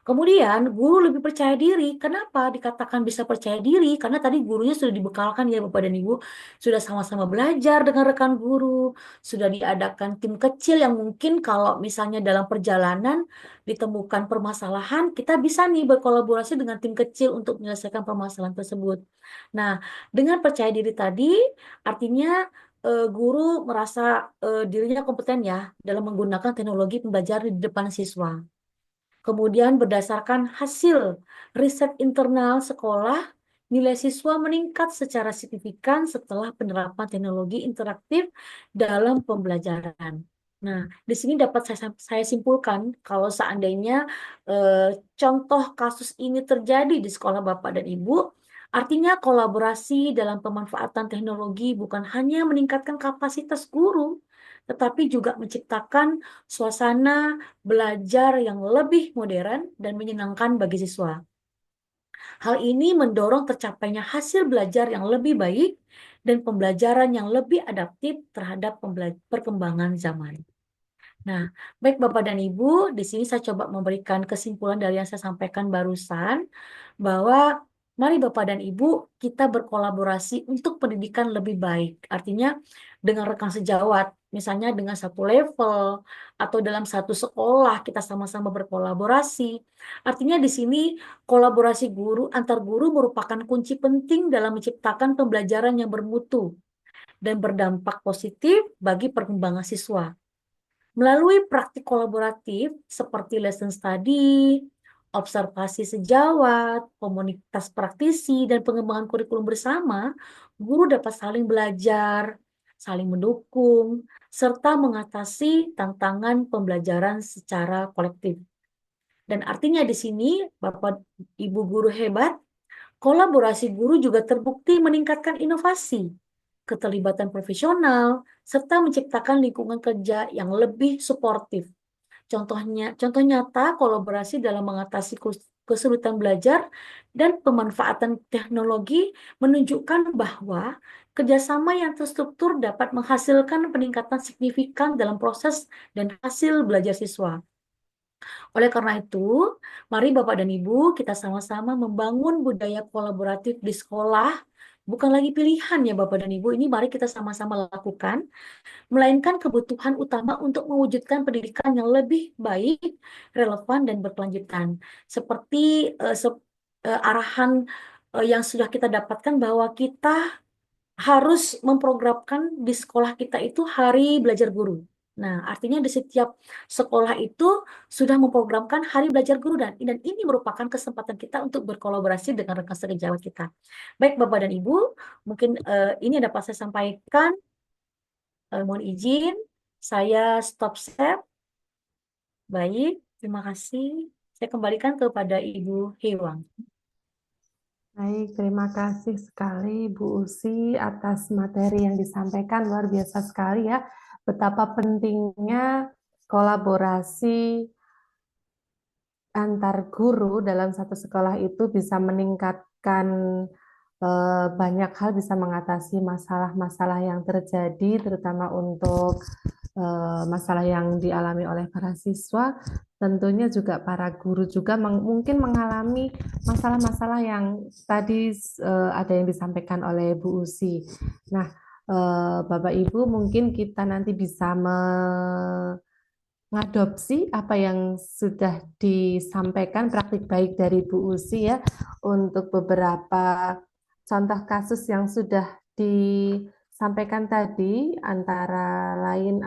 Kemudian, guru lebih percaya diri. Kenapa dikatakan bisa percaya diri? Karena tadi gurunya sudah dibekalkan ya Bapak dan Ibu, sudah sama-sama belajar dengan rekan guru, sudah diadakan tim kecil yang mungkin kalau misalnya dalam perjalanan ditemukan permasalahan, kita bisa nih berkolaborasi dengan tim kecil untuk menyelesaikan permasalahan tersebut. Nah, dengan percaya diri tadi, artinya guru merasa dirinya kompeten ya dalam menggunakan teknologi pembelajaran di depan siswa. Kemudian berdasarkan hasil riset internal sekolah, nilai siswa meningkat secara signifikan setelah penerapan teknologi interaktif dalam pembelajaran. Nah, di sini dapat saya simpulkan kalau seandainya contoh kasus ini terjadi di sekolah Bapak dan Ibu, artinya kolaborasi dalam pemanfaatan teknologi bukan hanya meningkatkan kapasitas guru, tetapi juga menciptakan suasana belajar yang lebih modern dan menyenangkan bagi siswa. Hal ini mendorong tercapainya hasil belajar yang lebih baik dan pembelajaran yang lebih adaptif terhadap perkembangan zaman. Nah, baik Bapak dan Ibu, di sini saya coba memberikan kesimpulan dari yang saya sampaikan barusan, bahwa mari Bapak dan Ibu kita berkolaborasi untuk pendidikan lebih baik. Artinya dengan rekan sejawat, misalnya dengan satu level atau dalam satu sekolah kita sama-sama berkolaborasi. Artinya di sini kolaborasi guru antar guru merupakan kunci penting dalam menciptakan pembelajaran yang bermutu dan berdampak positif bagi perkembangan siswa. Melalui praktik kolaboratif seperti lesson study, observasi sejawat, komunitas praktisi, dan pengembangan kurikulum bersama, guru dapat saling belajar, saling mendukung, serta mengatasi tantangan pembelajaran secara kolektif. Dan artinya di sini, Bapak Ibu guru hebat, kolaborasi guru juga terbukti meningkatkan inovasi, keterlibatan profesional, serta menciptakan lingkungan kerja yang lebih suportif. Contoh nyata kolaborasi dalam mengatasi kesulitan belajar dan pemanfaatan teknologi menunjukkan bahwa kerjasama yang terstruktur dapat menghasilkan peningkatan signifikan dalam proses dan hasil belajar siswa. Oleh karena itu, mari Bapak dan Ibu kita sama-sama membangun budaya kolaboratif di sekolah. Bukan lagi pilihan ya Bapak dan Ibu, ini mari kita sama-sama lakukan, melainkan kebutuhan utama untuk mewujudkan pendidikan yang lebih baik, relevan, dan berkelanjutan. Seperti arahan yang sudah kita dapatkan bahwa kita harus memprogramkan di sekolah kita itu hari belajar guru. Nah, artinya di setiap sekolah itu sudah memprogramkan hari belajar guru dan ini merupakan kesempatan kita untuk berkolaborasi dengan rekan sejawat kita. Baik Bapak dan Ibu, mungkin ini yang dapat saya sampaikan. Mohon izin, saya stop share. Baik, terima kasih. Saya kembalikan kepada Ibu Hewang. Baik, terima kasih sekali Bu Usi atas materi yang disampaikan, luar biasa sekali ya. Betapa pentingnya kolaborasi antar guru dalam satu sekolah itu bisa meningkatkan banyak hal, bisa mengatasi masalah-masalah yang terjadi, terutama untuk masalah yang dialami oleh para siswa. Tentunya juga para guru juga mungkin mengalami masalah-masalah yang tadi ada yang disampaikan oleh Bu Usi. Nah, Bapak Ibu mungkin kita nanti bisa mengadopsi apa yang sudah disampaikan praktik baik dari Bu Usi ya, untuk beberapa contoh kasus yang sudah disampaikan tadi, antara lain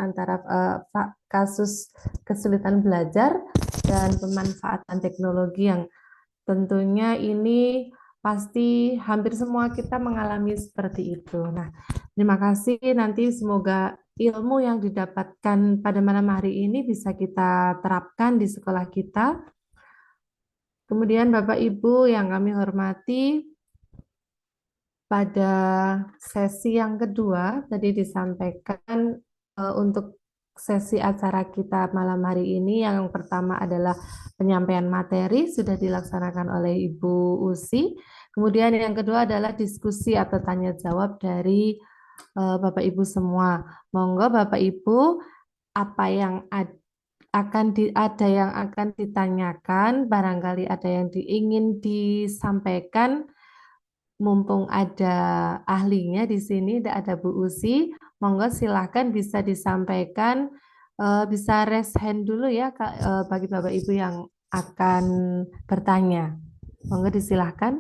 kasus kesulitan belajar dan pemanfaatan teknologi yang tentunya ini pasti hampir semua kita mengalami seperti itu. Nah, terima kasih. Nanti semoga ilmu yang didapatkan pada malam hari ini bisa kita terapkan di sekolah kita. Kemudian Bapak Ibu yang kami hormati, pada sesi yang kedua tadi disampaikan untuk sesi acara kita malam hari ini yang pertama adalah penyampaian materi sudah dilaksanakan oleh Ibu Usi. Kemudian yang kedua adalah diskusi atau tanya jawab dari Bapak Ibu semua. Monggo Bapak Ibu, apa yang ada yang akan ditanyakan, barangkali ada yang ingin disampaikan. Mumpung ada ahlinya di sini, ada Bu Usi, monggo silahkan bisa disampaikan, bisa raise hand dulu ya bagi Bapak Ibu yang akan bertanya. Monggo disilahkan.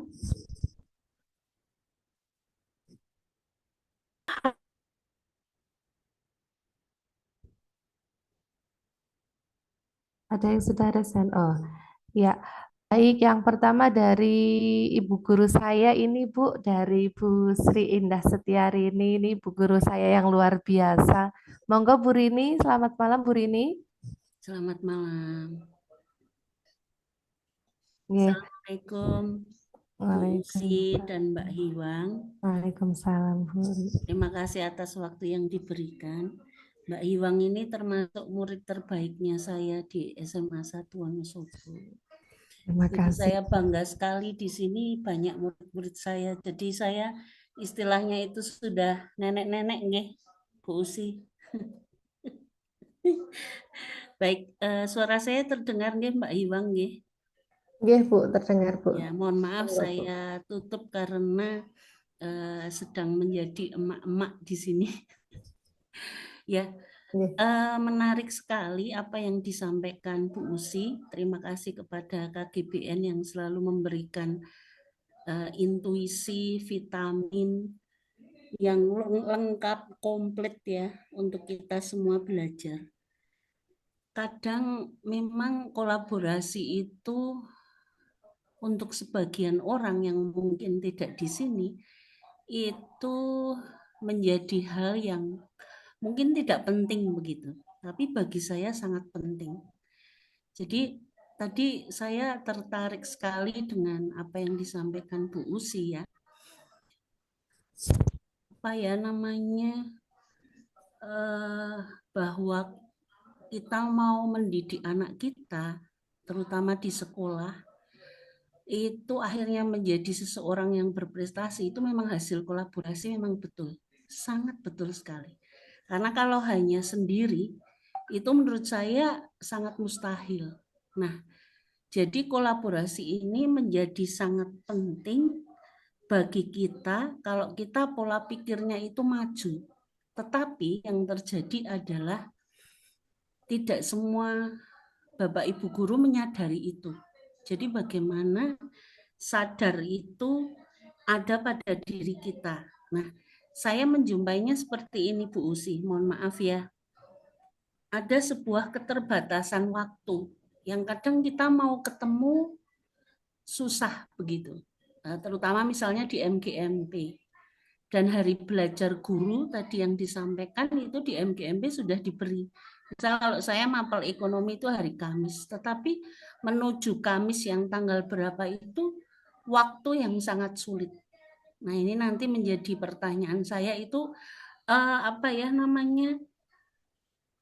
Ada yang sudah raise hand? Oh, ya. Baik, yang pertama dari Ibu guru saya ini Bu, dari Bu Sri Indah Setiarini, ini Bu guru saya yang luar biasa. Monggo Bu Rini, selamat malam Bu Rini. Selamat malam. Nggih. Assalamualaikum Bu Usi dan Mbak Hiwang. Waalaikumsalam Bu. Terima kasih atas waktu yang diberikan. Mbak Hiwang ini termasuk murid terbaiknya saya di SMA 1 Wonosobo. Terima Jadi kasih. saya bangga sekali di sini banyak murid-murid saya. Jadi saya istilahnya itu sudah nenek-nenek nggih, Bu Usi. Baik, suara saya terdengar nggih Mbak Hiwang nggih? Nggih Bu, terdengar Bu. Ya, mohon maaf saya tutup karena sedang menjadi emak-emak di sini. Ya, menarik sekali apa yang disampaikan Bu Usi. Terima kasih kepada KGBN yang selalu memberikan intuisi, vitamin yang lengkap, komplit ya untuk kita semua belajar. Kadang memang kolaborasi itu untuk sebagian orang yang mungkin tidak di sini itu menjadi hal yang mungkin tidak penting begitu, tapi bagi saya sangat penting. Jadi tadi saya tertarik sekali dengan apa yang disampaikan Bu Usi ya. Apa ya namanya, bahwa kita mau mendidik anak kita, terutama di sekolah, itu akhirnya menjadi seseorang yang berprestasi, itu memang hasil kolaborasi, memang betul, sangat betul sekali. Karena kalau hanya sendiri, itu menurut saya sangat mustahil. Nah, jadi kolaborasi ini menjadi sangat penting bagi kita kalau kita pola pikirnya itu maju. Tetapi yang terjadi adalah tidak semua Bapak Ibu guru menyadari itu. Jadi bagaimana sadar itu ada pada diri kita. Nah, saya menjumpainya seperti ini Bu Usi, mohon maaf ya. Ada sebuah keterbatasan waktu yang kadang kita mau ketemu susah begitu. Terutama misalnya di MGMP. Dan hari belajar guru tadi yang disampaikan itu di MGMP sudah diberi. Misal kalau saya mapel ekonomi itu hari Kamis, tetapi menuju Kamis yang tanggal berapa itu waktu yang sangat sulit. Nah ini nanti menjadi pertanyaan saya itu apa ya namanya,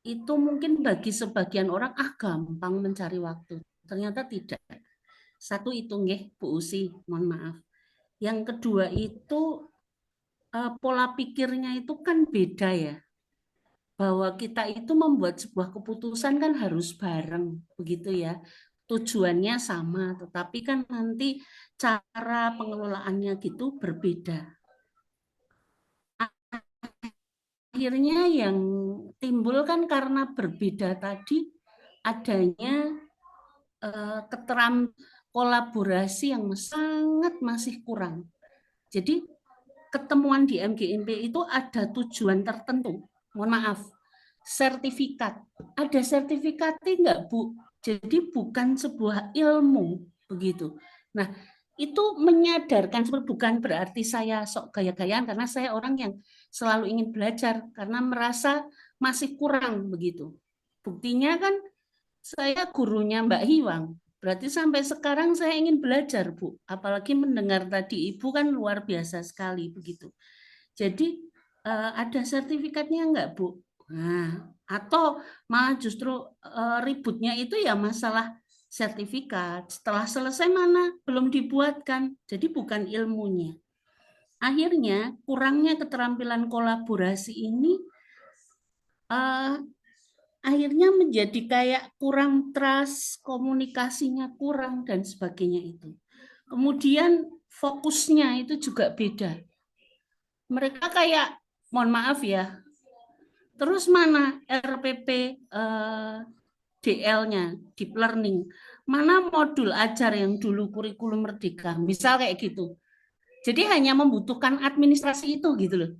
itu mungkin bagi sebagian orang gampang mencari waktu. Ternyata tidak. Satu itu nggih Bu Usi, mohon maaf. Yang kedua itu pola pikirnya itu kan beda ya. Bahwa kita itu membuat sebuah keputusan kan harus bareng, begitu ya. Tujuannya sama, tetapi kan nanti cara pengelolaannya gitu berbeda. Akhirnya yang timbul kan karena berbeda tadi adanya kolaborasi yang sangat masih kurang. Jadi ketemuan di MGMP itu ada tujuan tertentu. Mohon maaf, sertifikat. Ada sertifikatnya enggak, Bu? Jadi bukan sebuah ilmu begitu. Nah, itu menyadarkan, bukan berarti saya sok gaya-gayaan karena saya orang yang selalu ingin belajar karena merasa masih kurang begitu. Buktinya kan saya gurunya Mbak Hiwang. Berarti sampai sekarang saya ingin belajar, Bu. Apalagi mendengar tadi Ibu kan luar biasa sekali begitu. Jadi ada sertifikatnya enggak, Bu? Nah, atau malah justru ributnya itu ya masalah sertifikat. Setelah selesai mana belum dibuatkan. Jadi bukan ilmunya. Akhirnya kurangnya keterampilan kolaborasi ini eh, akhirnya menjadi kayak kurang trust, komunikasinya kurang dan sebagainya itu. Kemudian fokusnya itu juga beda. Mereka kayak, mohon maaf ya, terus mana RPP DL-nya, Deep Learning, mana modul ajar yang dulu kurikulum Merdeka, misal kayak gitu. Jadi hanya membutuhkan administrasi itu gitu loh.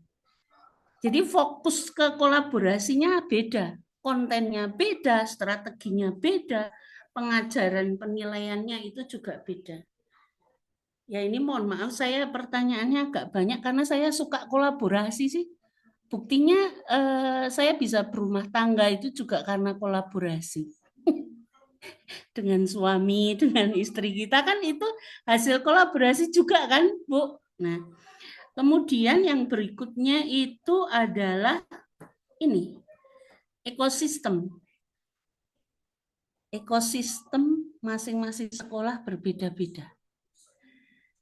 Jadi fokus ke kolaborasinya beda, kontennya beda, strateginya beda, pengajaran penilaiannya itu juga beda. Ya ini mohon maaf saya pertanyaannya agak banyak karena saya suka kolaborasi sih. Buktinya saya bisa berumah tangga itu juga karena kolaborasi dengan suami, dengan istri kita kan itu hasil kolaborasi juga kan, Bu. Nah, kemudian yang berikutnya itu adalah ini, ekosistem. Ekosistem masing-masing sekolah berbeda-beda.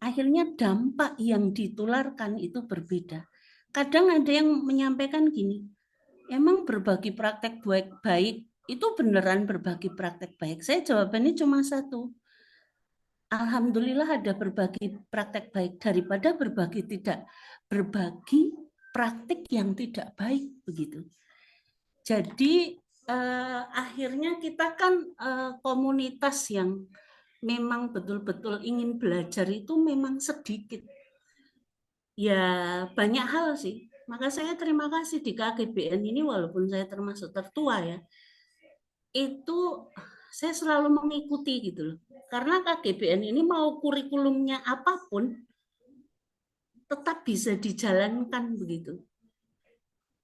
Akhirnya dampak yang ditularkan itu berbeda. Kadang ada yang menyampaikan gini, emang berbagi praktek baik itu beneran berbagi praktek baik? Saya jawabannya cuma satu. Alhamdulillah ada berbagi praktek baik daripada berbagi praktek yang tidak baik begitu. Jadi akhirnya kita kan komunitas yang memang betul-betul ingin belajar itu memang sedikit. Ya banyak hal sih. Maka saya terima kasih di KGBN ini walaupun saya termasuk tertua ya. Itu saya selalu mengikuti gitu loh. Karena KGBN ini mau kurikulumnya apapun tetap bisa dijalankan begitu.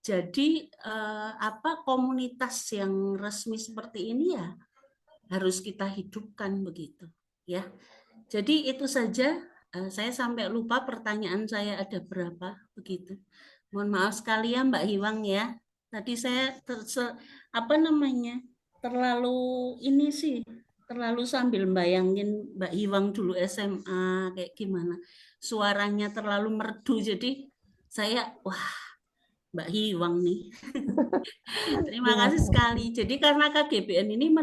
Jadi komunitas yang resmi seperti ini ya harus kita hidupkan begitu ya. Jadi itu saja. Saya sampai lupa pertanyaan saya ada berapa begitu. Mohon maaf sekali ya Mbak Hiwang ya. Tadi saya terlalu ini sih, terlalu sambil bayangin Mbak Hiwang dulu SMA kayak gimana. Suaranya terlalu merdu jadi saya wah Mbak Hiwang nih. Terima kasih sekali. Jadi karena KGBN ini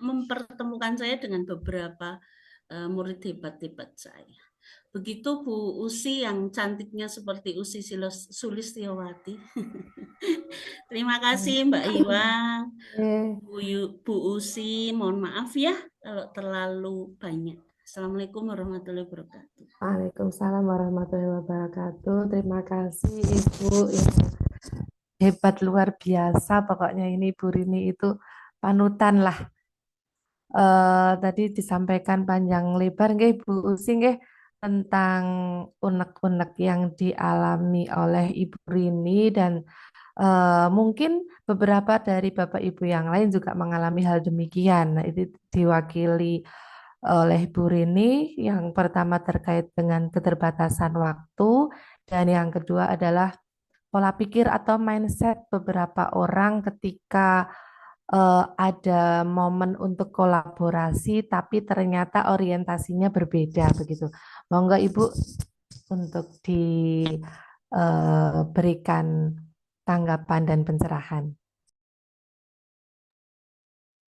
mempertemukan saya dengan beberapa murid hebat-hebat saya. Begitu Bu Usi yang cantiknya seperti Usi Sulistiawati. Terima kasih Mbak Iwang, Bu Usi, mohon maaf ya kalau terlalu banyak. Assalamualaikum warahmatullahi wabarakatuh. Waalaikumsalam warahmatullahi wabarakatuh. Terima kasih Ibu yang hebat luar biasa. Pokoknya ini Ibu Rini itu panutan lah. Tadi disampaikan panjang lebar nggih Bu Usi nggih tentang unek-unek yang dialami oleh Ibu Rini dan mungkin beberapa dari Bapak Ibu yang lain juga mengalami hal demikian. Nah, itu diwakili oleh Ibu Rini. Yang pertama terkait dengan keterbatasan waktu dan yang kedua adalah pola pikir atau mindset beberapa orang ketika ada momen untuk kolaborasi tapi ternyata orientasinya berbeda begitu. Monggo Ibu untuk diberikan tanggapan dan pencerahan.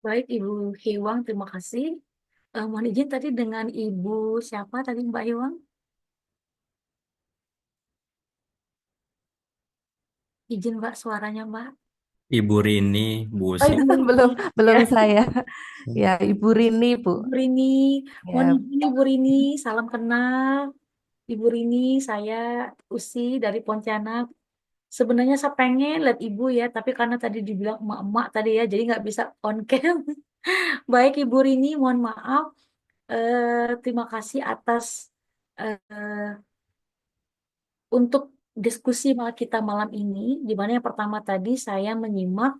Baik, Ibu Hiwang, terima kasih. Mohon izin tadi dengan Ibu siapa tadi Mbak Hiwang? Izin Mbak suaranya Mbak. Ibu Rini, Bu Oh, Usi. belum saya. Ya, Ibu Rini, Bu. Ibu Rini, mohon Ya. izin Ibu Rini, salam kenal. Ibu Rini, saya Usi dari Pontianak. Sebenarnya saya pengen lihat Ibu ya, tapi karena tadi dibilang emak-emak tadi ya, jadi nggak bisa on cam. Baik Ibu Rini, mohon maaf. Terima kasih atas untuk diskusi kita malam ini, di mana yang pertama tadi saya menyimak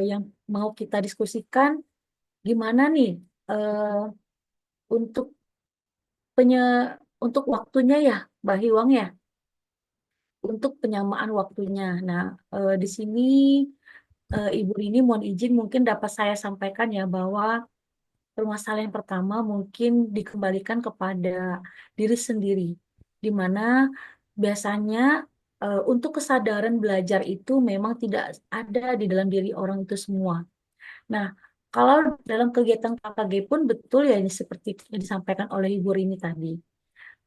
yang mau kita diskusikan gimana nih eh, untuk penye untuk waktunya ya, Mbak Hiwang ya, untuk penyamaan waktunya. Nah, di sini Ibu Rini mohon izin mungkin dapat saya sampaikan ya bahwa permasalahan yang pertama mungkin dikembalikan kepada diri sendiri, di mana biasanya untuk kesadaran belajar itu memang tidak ada di dalam diri orang itu semua. Nah, kalau dalam kegiatan KKG pun betul ya ini seperti yang disampaikan oleh Ibu Rini tadi.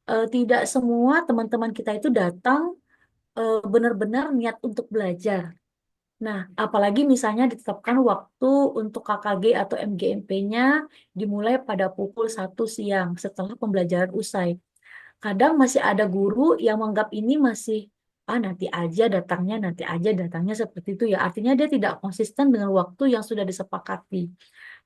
Tidak semua teman-teman kita itu datang benar-benar niat untuk belajar. Nah, apalagi misalnya ditetapkan waktu untuk KKG atau MGMP-nya dimulai pada pukul 1 siang setelah pembelajaran usai. Kadang masih ada guru yang menganggap ini masih, nanti aja datangnya seperti itu ya. Artinya dia tidak konsisten dengan waktu yang sudah disepakati.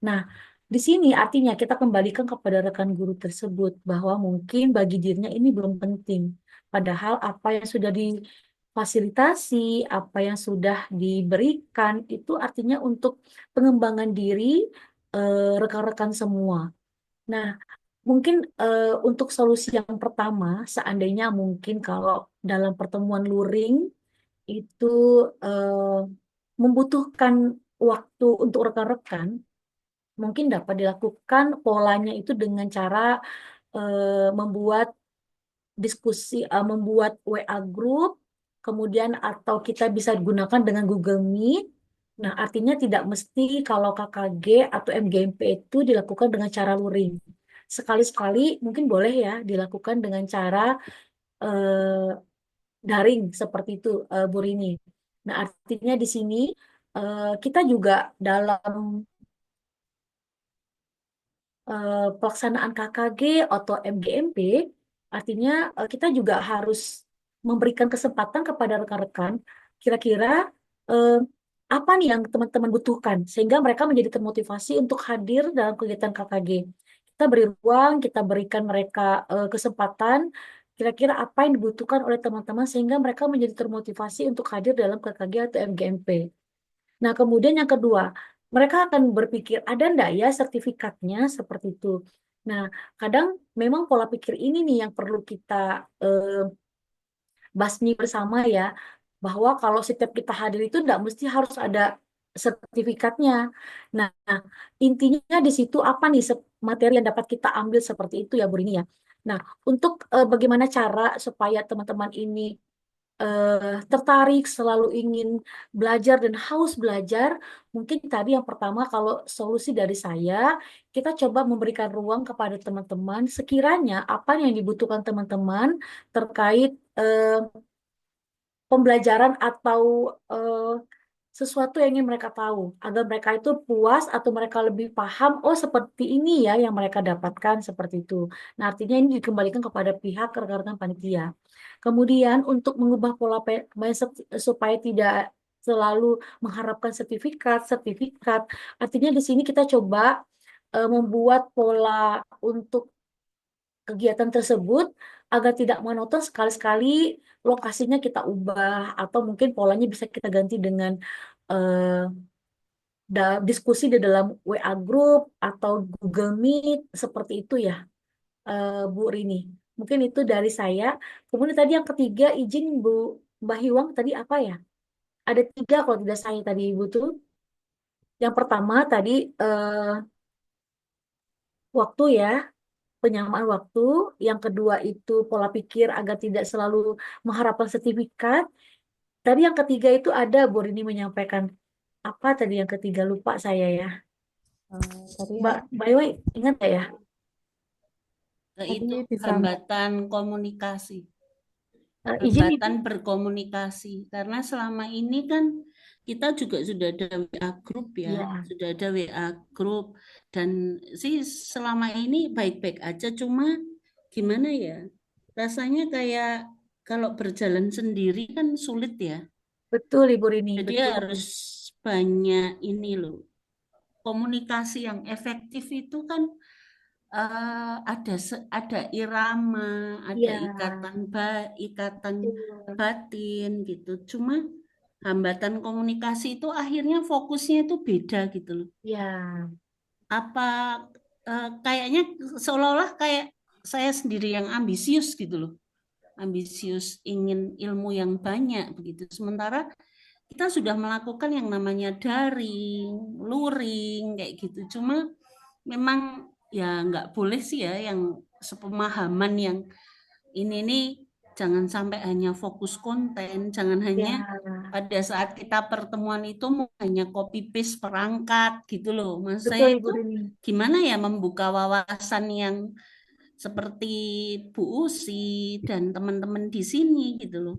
Nah, di sini artinya kita kembalikan kepada rekan guru tersebut bahwa mungkin bagi dirinya ini belum penting. Padahal apa yang sudah difasilitasi, apa yang sudah diberikan itu artinya untuk pengembangan diri rekan-rekan semua. Nah, mungkin untuk solusi yang pertama, seandainya mungkin kalau dalam pertemuan luring itu eh, membutuhkan waktu untuk rekan-rekan, mungkin dapat dilakukan polanya itu dengan cara membuat membuat WA group, kemudian atau kita bisa gunakan dengan Google Meet. Nah, artinya tidak mesti kalau KKG atau MGMP itu dilakukan dengan cara luring. Sekali-sekali mungkin boleh ya dilakukan dengan cara eh, daring seperti itu, Bu Rini. Nah, artinya di sini kita juga dalam pelaksanaan KKG atau MGMP, artinya kita juga harus memberikan kesempatan kepada rekan-rekan, kira-kira eh, apa nih yang teman-teman butuhkan, sehingga mereka menjadi termotivasi untuk hadir dalam kegiatan KKG. Kita beri ruang, kita berikan mereka kesempatan, kira-kira apa yang dibutuhkan oleh teman-teman, sehingga mereka menjadi termotivasi untuk hadir dalam KKG atau MGMP. Nah, kemudian yang kedua, mereka akan berpikir, ada ndak ya sertifikatnya seperti itu. Nah, kadang memang pola pikir ini nih yang perlu kita eh, basmi bersama ya, bahwa kalau setiap kita hadir itu ndak mesti harus ada sertifikatnya. Nah, intinya di situ apa nih materi yang dapat kita ambil seperti itu ya, Bu Rini ya. Nah, untuk bagaimana cara supaya teman-teman ini tertarik, selalu ingin belajar dan haus belajar, mungkin tadi yang pertama kalau solusi dari saya, kita coba memberikan ruang kepada teman-teman sekiranya apa yang dibutuhkan teman-teman terkait pembelajaran atau eh, sesuatu yang ingin mereka tahu, agar mereka itu puas atau mereka lebih paham, oh seperti ini ya yang mereka dapatkan seperti itu. Nah, artinya ini dikembalikan kepada pihak rekan-rekan panitia. Kemudian untuk mengubah pola mindset supaya tidak selalu mengharapkan sertifikat, artinya di sini kita coba membuat pola untuk kegiatan tersebut agar tidak monoton, sekali-sekali lokasinya kita ubah atau mungkin polanya bisa kita ganti dengan eh, diskusi di dalam WA group atau Google Meet seperti itu ya, Bu Rini. Mungkin itu dari saya. Kemudian tadi yang ketiga, izin Bu Mbak Hiwang tadi apa ya? Ada tiga kalau tidak saya tadi Ibu tuh. Yang pertama tadi waktu ya, penyamaan waktu. Yang kedua itu pola pikir agar tidak selalu mengharapkan sertifikat. Tadi yang ketiga itu ada Bu Rini menyampaikan apa tadi yang ketiga lupa saya ya. Tadi Mbak Iwa ingat nggak ya? tadi Itu disampaikan hambatan komunikasi. Izin Ibu. Hambatan berkomunikasi karena selama ini kan kita juga sudah ada WA group ya, Ya, sudah ada WA group dan sih selama ini baik-baik aja, cuma gimana ya, rasanya kayak kalau berjalan sendiri kan sulit ya, betul Ibu Rini, jadi betul. harus banyak ini loh, komunikasi yang efektif itu kan ada irama, ada Ya, ikatan betul. batin gitu. Cuma hambatan komunikasi itu akhirnya fokusnya itu beda gitu loh. Ya, Apa kayaknya seolah-olah kayak saya sendiri yang ambisius gitu loh. Ambisius ingin ilmu yang banyak begitu. Sementara kita sudah melakukan yang namanya daring, luring kayak gitu. Cuma memang ya nggak boleh sih ya yang sepemahaman yang ini nih jangan sampai hanya fokus konten, jangan hanya ya, pada saat kita pertemuan itu mau hanya copy paste perangkat gitu loh. Mas betul saya Ibu itu Rini. gimana ya membuka wawasan yang seperti Bu Usi dan teman-teman di sini gitu loh.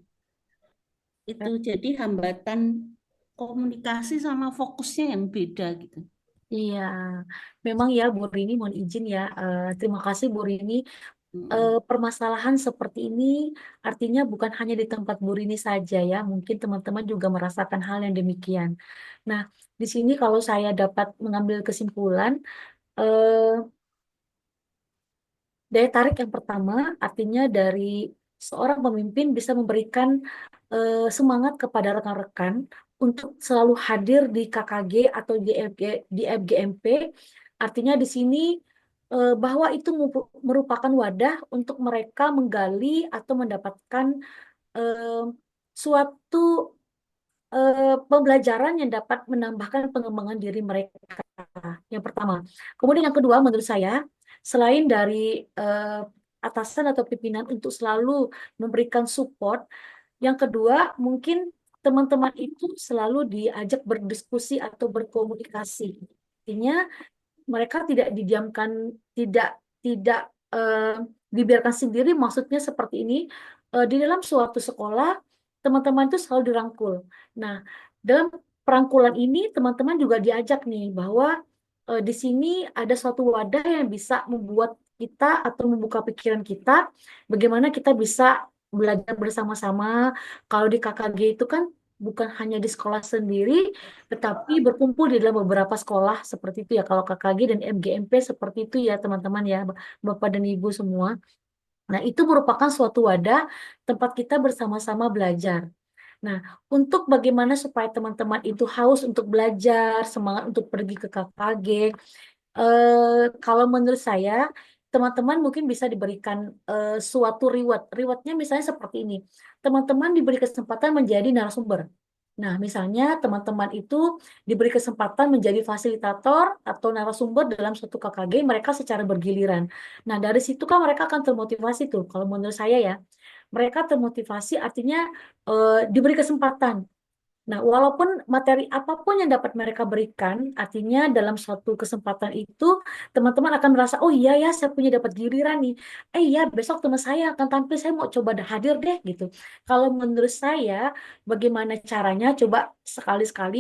Itu jadi hambatan komunikasi sama fokusnya yang beda gitu. Iya, memang ya Bu Rini mohon izin ya. Terima kasih Bu Rini. Mm. Permasalahan seperti ini artinya bukan hanya di tempat Bu Rini saja ya. Mungkin teman-teman juga merasakan hal yang demikian. Nah, di sini kalau saya dapat mengambil kesimpulan, eh, daya tarik yang pertama artinya dari seorang pemimpin bisa memberikan semangat kepada rekan-rekan untuk selalu hadir di KKG atau di FGMP. Artinya di sini bahwa itu merupakan wadah untuk mereka menggali atau mendapatkan eh, suatu pembelajaran yang dapat menambahkan pengembangan diri mereka. Yang pertama. Kemudian yang kedua, menurut saya, selain dari atasan atau pimpinan untuk selalu memberikan support, yang kedua mungkin teman-teman itu selalu diajak berdiskusi atau berkomunikasi. Artinya mereka tidak didiamkan, tidak tidak eh, dibiarkan sendiri. Maksudnya seperti ini, di dalam suatu sekolah teman-teman itu selalu dirangkul. Nah, dalam perangkulan ini teman-teman juga diajak nih bahwa di sini ada suatu wadah yang bisa membuat kita atau membuka pikiran kita, bagaimana kita bisa belajar bersama-sama. Kalau di KKG itu kan bukan hanya di sekolah sendiri, tetapi berkumpul di dalam beberapa sekolah seperti itu ya. Kalau KKG dan MGMP seperti itu ya teman-teman ya, Bapak dan Ibu semua. Nah, itu merupakan suatu wadah tempat kita bersama-sama belajar. Nah, untuk bagaimana supaya teman-teman itu haus untuk belajar, semangat untuk pergi ke KKG, kalau menurut saya, teman-teman mungkin bisa diberikan suatu reward. Rewardnya misalnya seperti ini. Teman-teman diberi kesempatan menjadi narasumber. Nah, misalnya teman-teman itu diberi kesempatan menjadi fasilitator atau narasumber dalam suatu KKG, mereka secara bergiliran. Nah, dari situ kan mereka akan termotivasi tuh. Kalau menurut saya ya, mereka termotivasi artinya diberi kesempatan. Nah, walaupun materi apapun yang dapat mereka berikan, artinya dalam suatu kesempatan itu, teman-teman akan merasa, oh iya ya, saya punya dapat giliran nih. Iya, besok teman saya akan tampil, saya mau coba hadir deh, gitu. Kalau menurut saya, bagaimana caranya, coba sekali-sekali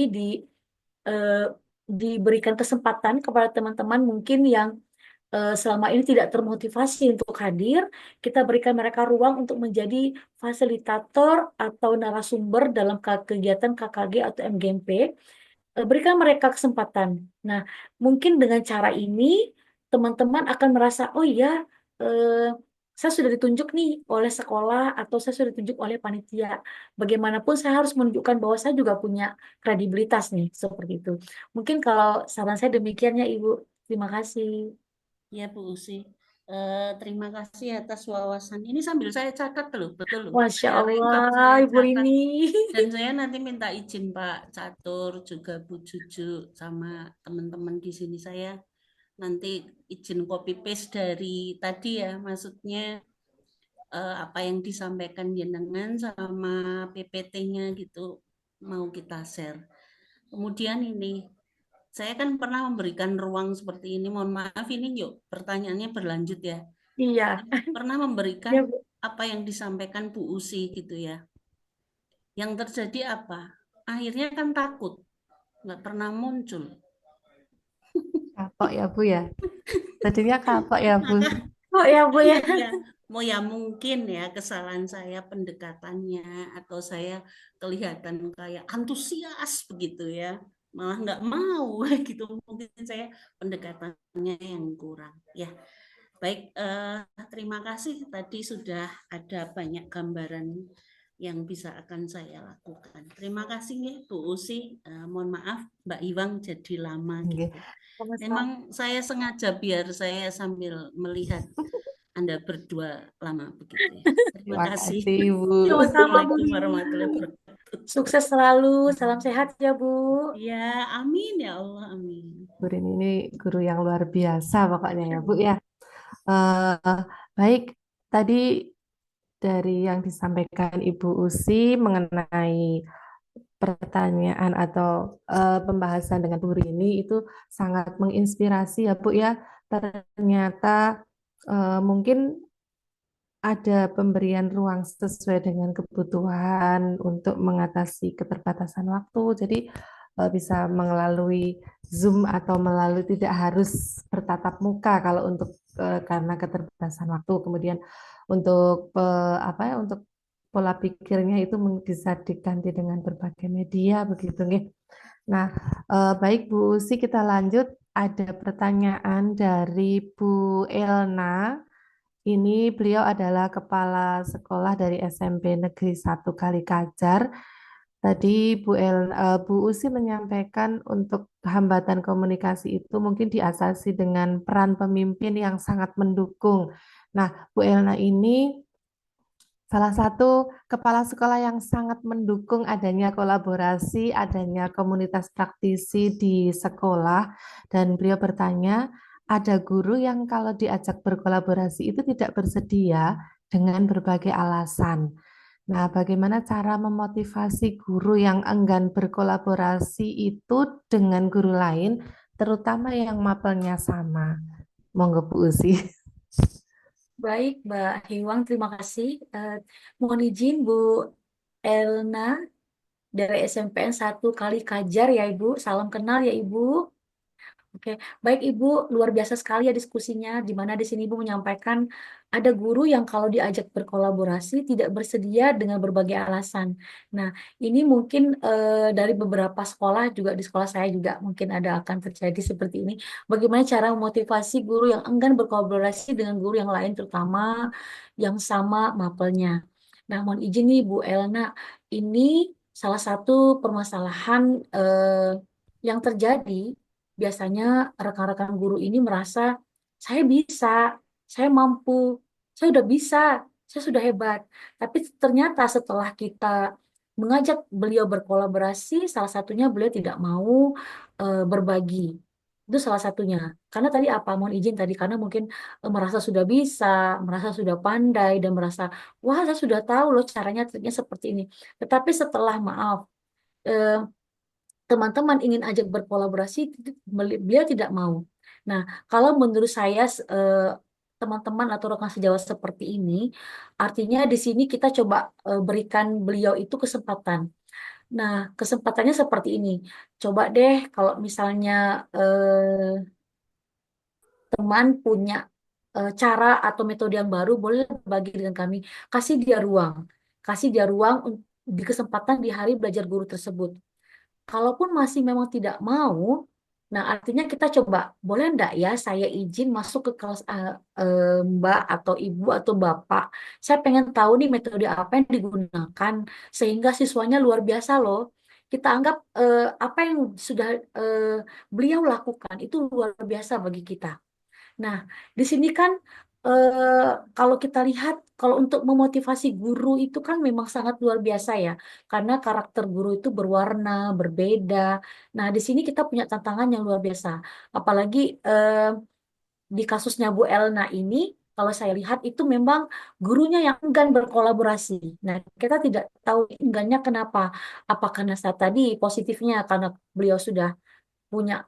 eh, diberikan kesempatan kepada teman-teman mungkin yang selama ini tidak termotivasi untuk hadir, kita berikan mereka ruang untuk menjadi fasilitator atau narasumber dalam kegiatan KKG atau MGMP. Berikan mereka kesempatan. Nah, mungkin dengan cara ini teman-teman akan merasa, oh iya, eh, saya sudah ditunjuk nih oleh sekolah atau saya sudah ditunjuk oleh panitia. Bagaimanapun saya harus menunjukkan bahwa saya juga punya kredibilitas nih, seperti itu. Mungkin kalau saran saya demikian ya, Ibu. Terima kasih. Ya Bu Usi, terima kasih atas wawasan. Ini sambil saya catat loh, betul loh. Masya Saya rekap, Allah, saya Ibu catat. Rini. Dan saya nanti minta izin Pak Catur, juga Bu Juju, sama teman-teman di sini. Saya nanti izin copy paste dari tadi ya, maksudnya apa yang disampaikan jenengan sama PPT-nya gitu, mau kita share. Kemudian ini, saya kan pernah memberikan ruang seperti ini. Mohon maaf ini yuk pertanyaannya berlanjut ya. Iya, Pernah memberikan ya Bu. apa yang disampaikan Bu Usi gitu ya. Yang terjadi apa? Akhirnya kan takut, nggak pernah muncul. Kapok ya Bu ya. Tadinya kapok ya Bu. Maka Oh ya Bu ya. iya, mau ya mungkin ya kesalahan saya pendekatannya atau saya kelihatan kayak antusias begitu ya. malah nggak mau gitu. Mungkin saya pendekatannya yang kurang ya. Baik, terima kasih tadi sudah ada banyak gambaran yang bisa akan saya lakukan. Terima kasih nih Bu Usi. Mohon maaf Mbak Iwang jadi lama Nggih. gitu. Sama-sama. Memang saya sengaja biar saya sambil melihat Anda berdua lama begitu ya. Terima Terima kasih. kasih, Ibu. Sama-sama Bu Assalamualaikum Rini. warahmatullahi wabarakatuh. Sukses selalu, salam sehat ya Bu. Ya, amin ya Allah, amin. Bu Rini ini guru yang luar biasa pokoknya ya, Bu ya. Eh, baik, tadi dari yang disampaikan Ibu Usi mengenai pertanyaan atau pembahasan dengan Bu Rini itu sangat menginspirasi ya, Bu ya. Ternyata mungkin ada pemberian ruang sesuai dengan kebutuhan untuk mengatasi keterbatasan waktu. Jadi bisa melalui Zoom atau melalui tidak harus bertatap muka kalau untuk karena keterbatasan waktu. Kemudian untuk apa ya untuk pola pikirnya itu bisa diganti dengan berbagai media begitu nggih. Nah, baik Bu Usi kita lanjut. Ada pertanyaan dari Bu Elna. Ini beliau adalah kepala sekolah dari SMP Negeri 1 Kalikajar. Tadi Bu Usi menyampaikan untuk hambatan komunikasi itu mungkin diatasi dengan peran pemimpin yang sangat mendukung. Nah, Bu Elna ini salah satu kepala sekolah yang sangat mendukung adanya kolaborasi, adanya komunitas praktisi di sekolah, dan beliau bertanya, ada guru yang kalau diajak berkolaborasi itu tidak bersedia dengan berbagai alasan. Nah, bagaimana cara memotivasi guru yang enggan berkolaborasi itu dengan guru lain, terutama yang mapelnya sama? Monggo Bu Usi. Baik, Mbak Hiwang, terima kasih. Mohon izin Bu Elna dari SMPN 1 Kalikajar ya Ibu. Salam kenal ya Ibu. Oke, baik Ibu, luar biasa sekali ya diskusinya, di mana di sini Ibu menyampaikan ada guru yang kalau diajak berkolaborasi tidak bersedia dengan berbagai alasan. Nah, ini mungkin dari beberapa sekolah juga di sekolah saya juga mungkin ada akan terjadi seperti ini. Bagaimana cara memotivasi guru yang enggan berkolaborasi dengan guru yang lain, terutama yang sama mapelnya. Nah, mohon izin nih Bu Elna, ini salah satu permasalahan yang terjadi. Biasanya rekan-rekan guru ini merasa saya bisa, saya mampu, saya udah bisa, saya sudah hebat. Tapi ternyata setelah kita mengajak beliau berkolaborasi, salah satunya beliau tidak mau berbagi. Itu salah satunya. Karena tadi apa? Mohon izin tadi karena mungkin merasa sudah bisa, merasa sudah pandai dan merasa wah saya sudah tahu loh caranya triknya seperti ini. Tetapi setelah maaf eh, teman-teman ingin ajak berkolaborasi, beliau tidak mau. Nah, kalau menurut saya teman-teman atau rekan sejawat seperti ini, artinya di sini kita coba berikan beliau itu kesempatan. Nah, kesempatannya seperti ini. Coba deh kalau misalnya teman punya cara atau metode yang baru, boleh bagi dengan kami. Kasih dia ruang. Kasih dia ruang di kesempatan di hari belajar guru tersebut. Kalaupun masih memang tidak mau, nah artinya kita coba, boleh enggak ya saya izin masuk ke kelas Mbak atau Ibu atau Bapak. Saya pengen tahu nih metode apa yang digunakan sehingga siswanya luar biasa loh. Kita anggap apa yang sudah eh, beliau lakukan itu luar biasa bagi kita. Nah, di sini kan kalau kita lihat, kalau untuk memotivasi guru itu kan memang sangat luar biasa ya, karena karakter guru itu berwarna, berbeda. Nah, di sini kita punya tantangan yang luar biasa. Apalagi di kasusnya Bu Elna ini, kalau saya lihat itu memang gurunya yang enggan berkolaborasi. Nah, kita tidak tahu enggannya kenapa. Apa karena saya tadi positifnya karena beliau sudah punya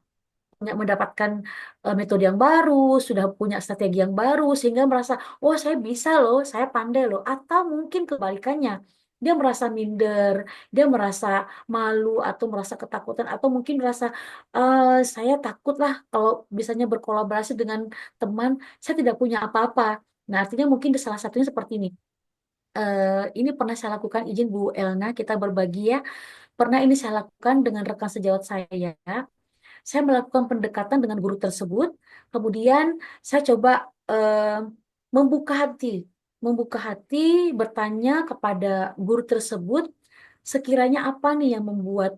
mendapatkan metode yang baru, sudah punya strategi yang baru, sehingga merasa, oh saya bisa loh, saya pandai loh. Atau mungkin kebalikannya, dia merasa minder, dia merasa malu atau merasa ketakutan, atau mungkin merasa saya takut lah kalau misalnya berkolaborasi dengan teman, saya tidak punya apa-apa. Nah, artinya mungkin salah satunya seperti ini. Ini pernah saya lakukan, izin Bu Elna, kita berbagi ya. pernah ini saya lakukan dengan rekan sejawat saya. Saya melakukan pendekatan dengan guru tersebut, kemudian saya coba membuka hati, bertanya kepada guru tersebut, sekiranya apa nih yang membuat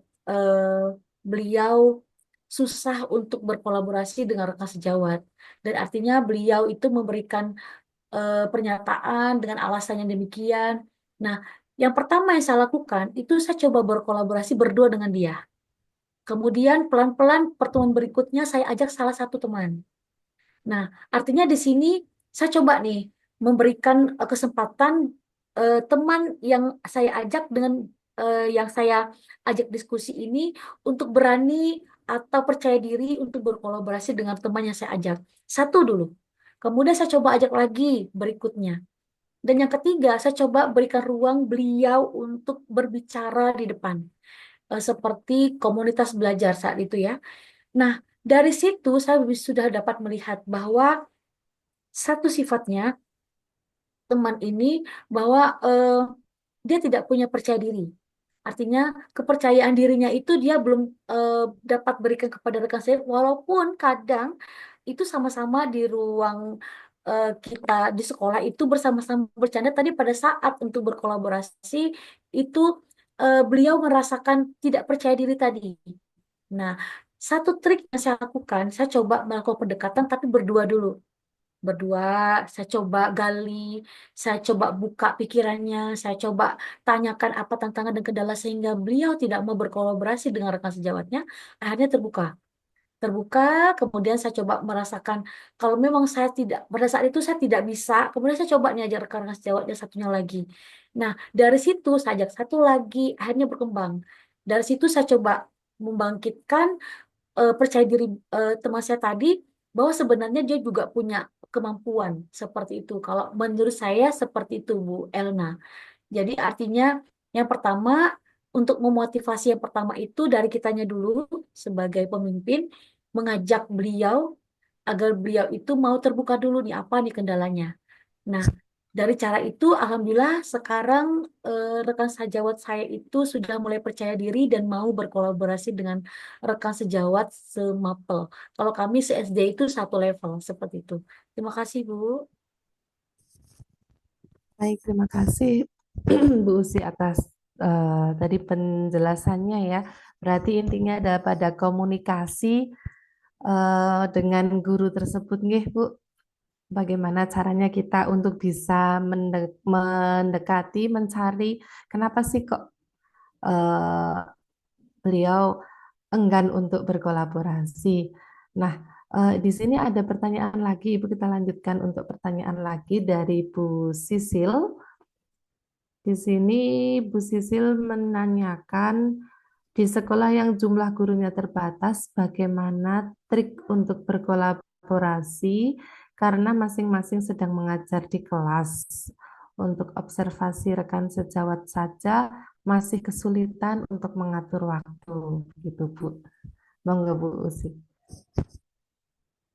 beliau susah untuk berkolaborasi dengan rekan sejawat. Dan artinya beliau itu memberikan pernyataan dengan alasan yang demikian. Nah, yang pertama yang saya lakukan itu saya coba berkolaborasi berdua dengan dia. Kemudian pelan-pelan pertemuan berikutnya saya ajak salah satu teman. Nah, artinya di sini saya coba nih memberikan kesempatan teman yang saya ajak dengan yang saya ajak diskusi ini untuk berani atau percaya diri untuk berkolaborasi dengan teman yang saya ajak. Satu dulu. Kemudian saya coba ajak lagi berikutnya. Dan yang ketiga, saya coba berikan ruang beliau untuk berbicara di depan. Seperti komunitas belajar saat itu ya. Nah, dari situ saya sudah dapat melihat bahwa satu sifatnya teman ini bahwa dia tidak punya percaya diri. Artinya kepercayaan dirinya itu dia belum dapat berikan kepada rekan saya, walaupun kadang itu sama-sama di ruang kita di sekolah itu bersama-sama bercanda. Tadi pada saat untuk berkolaborasi itu beliau merasakan tidak percaya diri tadi. Nah, satu trik yang saya lakukan, saya coba melakukan pendekatan tapi berdua dulu. Berdua, saya coba gali, saya coba buka pikirannya, saya coba tanyakan apa tantangan dan kendala sehingga beliau tidak mau berkolaborasi dengan rekan sejawatnya, akhirnya terbuka. Terbuka, kemudian saya coba merasakan kalau memang saya tidak, pada saat itu saya tidak bisa, kemudian saya coba nih ajar rekan sejawatnya satunya lagi. Nah, dari situ saya ajak satu lagi, akhirnya berkembang. Dari situ saya coba membangkitkan percaya diri teman saya tadi bahwa sebenarnya dia juga punya kemampuan seperti itu. Kalau menurut saya seperti itu, Bu Elna. Jadi artinya yang pertama untuk memotivasi yang pertama itu dari kitanya dulu sebagai pemimpin mengajak beliau agar beliau itu mau terbuka dulu nih apa nih kendalanya. Nah, dari cara itu alhamdulillah sekarang rekan sejawat saya itu sudah mulai percaya diri dan mau berkolaborasi dengan rekan sejawat semapel. Kalau kami se-SD itu satu level seperti itu. Terima kasih, Bu. Baik, terima kasih Bu Usi atas tadi penjelasannya ya. Berarti intinya adalah pada komunikasi dengan guru tersebut, nggih, Bu. Bagaimana caranya kita untuk bisa mendekati, mencari kenapa sih kok eh, beliau enggan untuk berkolaborasi. Nah, di sini ada pertanyaan lagi, Ibu. Kita lanjutkan untuk pertanyaan lagi dari Bu Sisil. Di sini Bu Sisil menanyakan, di sekolah yang jumlah gurunya terbatas, bagaimana trik untuk berkolaborasi karena masing-masing sedang mengajar di kelas. Untuk observasi rekan sejawat saja masih kesulitan untuk mengatur waktu, gitu Bu. Monggo Bu Usi.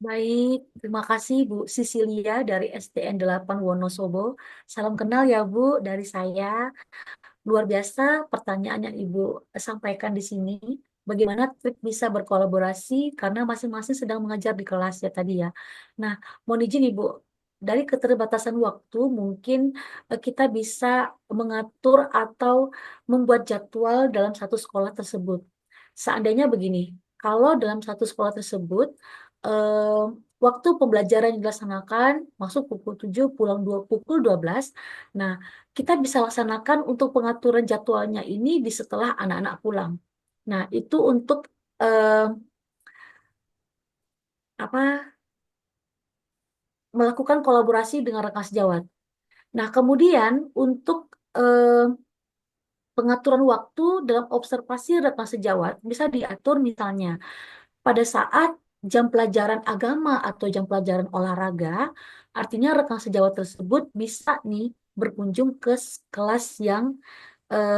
Baik, terima kasih Bu Sisilia dari STN 8 Wonosobo. Salam kenal ya Bu dari saya. Luar biasa pertanyaan yang Ibu sampaikan di sini. Bagaimana trik bisa berkolaborasi karena masing-masing sedang mengajar di kelas ya tadi ya. Nah, mohon izin Ibu, dari keterbatasan waktu mungkin kita bisa mengatur atau membuat jadwal dalam satu sekolah tersebut. Seandainya begini, kalau dalam satu sekolah tersebut eh, waktu pembelajaran yang dilaksanakan masuk pukul 7, pulang pukul 12. Nah, kita bisa laksanakan untuk pengaturan jadwalnya ini di setelah anak-anak pulang. Nah, itu untuk apa melakukan kolaborasi dengan rekan sejawat. Nah, kemudian untuk pengaturan waktu dalam observasi rekan sejawat bisa diatur misalnya pada saat jam pelajaran agama atau jam pelajaran olahraga, artinya rekan sejawat tersebut bisa nih berkunjung ke kelas yang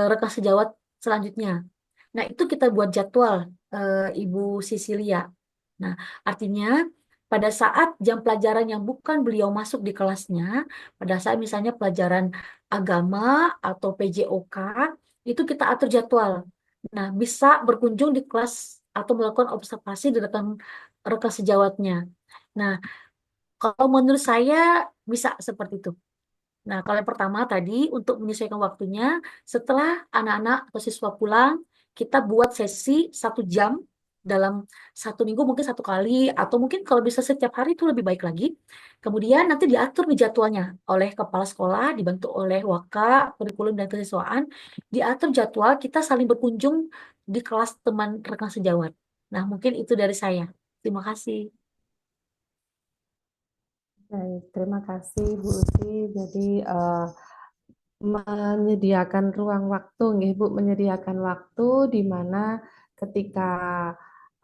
rekan sejawat selanjutnya. Nah, itu kita buat jadwal, Ibu Sisilia. Nah, artinya pada saat jam pelajaran yang bukan beliau masuk di kelasnya, pada saat misalnya pelajaran agama atau PJOK, itu kita atur jadwal. Nah, bisa berkunjung di kelas atau melakukan observasi di rekan rekan sejawatnya. Nah, kalau menurut saya bisa seperti itu. Nah, kalau yang pertama tadi untuk menyesuaikan waktunya, setelah anak-anak atau siswa pulang, kita buat sesi 1 jam dalam 1 minggu mungkin 1 kali, atau mungkin kalau bisa setiap hari itu lebih baik lagi. Kemudian nanti diatur nih jadwalnya oleh kepala sekolah, dibantu oleh Waka, kurikulum dan kesiswaan, diatur jadwal kita saling berkunjung di kelas teman rekan sejawat. Nah, mungkin itu dari saya. Terima kasih. Baik, terima kasih Bu Uci. Jadi menyediakan ruang waktu, nggih Bu, menyediakan waktu di mana ketika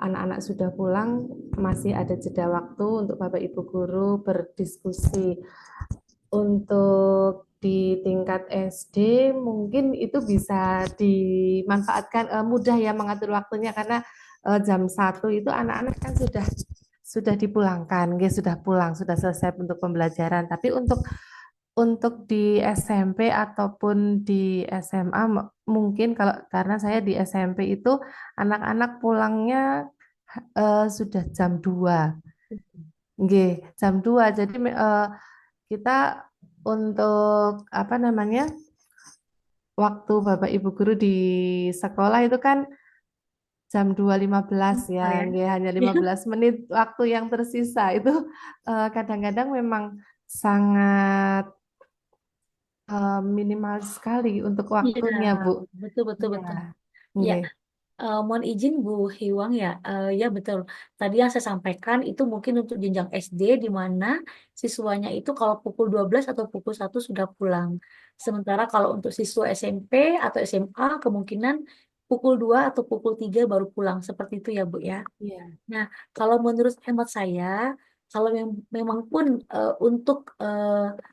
anak-anak sudah pulang masih ada jeda waktu untuk Bapak Ibu guru berdiskusi. Untuk di tingkat SD mungkin itu bisa dimanfaatkan, mudah ya mengatur waktunya karena jam 1 itu anak-anak kan sudah dipulangkan, nggih, sudah pulang, sudah selesai untuk pembelajaran. Tapi untuk di SMP ataupun di SMA mungkin kalau karena saya di SMP itu anak-anak pulangnya sudah jam 2. Nggih, jam 2. Jadi kita untuk apa namanya? Waktu Bapak Ibu guru di sekolah itu kan jam 2.15 ya, Ya. nggih, hanya 15 menit waktu yang tersisa itu kadang-kadang memang sangat minimal sekali untuk Iya, waktunya, Bu. betul betul Iya, betul. Ya, nggih. mohon izin Bu Hiwang ya. Ya betul. Tadi yang saya sampaikan itu mungkin untuk jenjang SD di mana siswanya itu kalau pukul 12 atau pukul 1 sudah pulang. Sementara kalau untuk siswa SMP atau SMA kemungkinan pukul 2 atau pukul 3 baru pulang. Seperti itu ya Bu ya. Iya. Nah, kalau menurut hemat saya, kalau memang pun untuk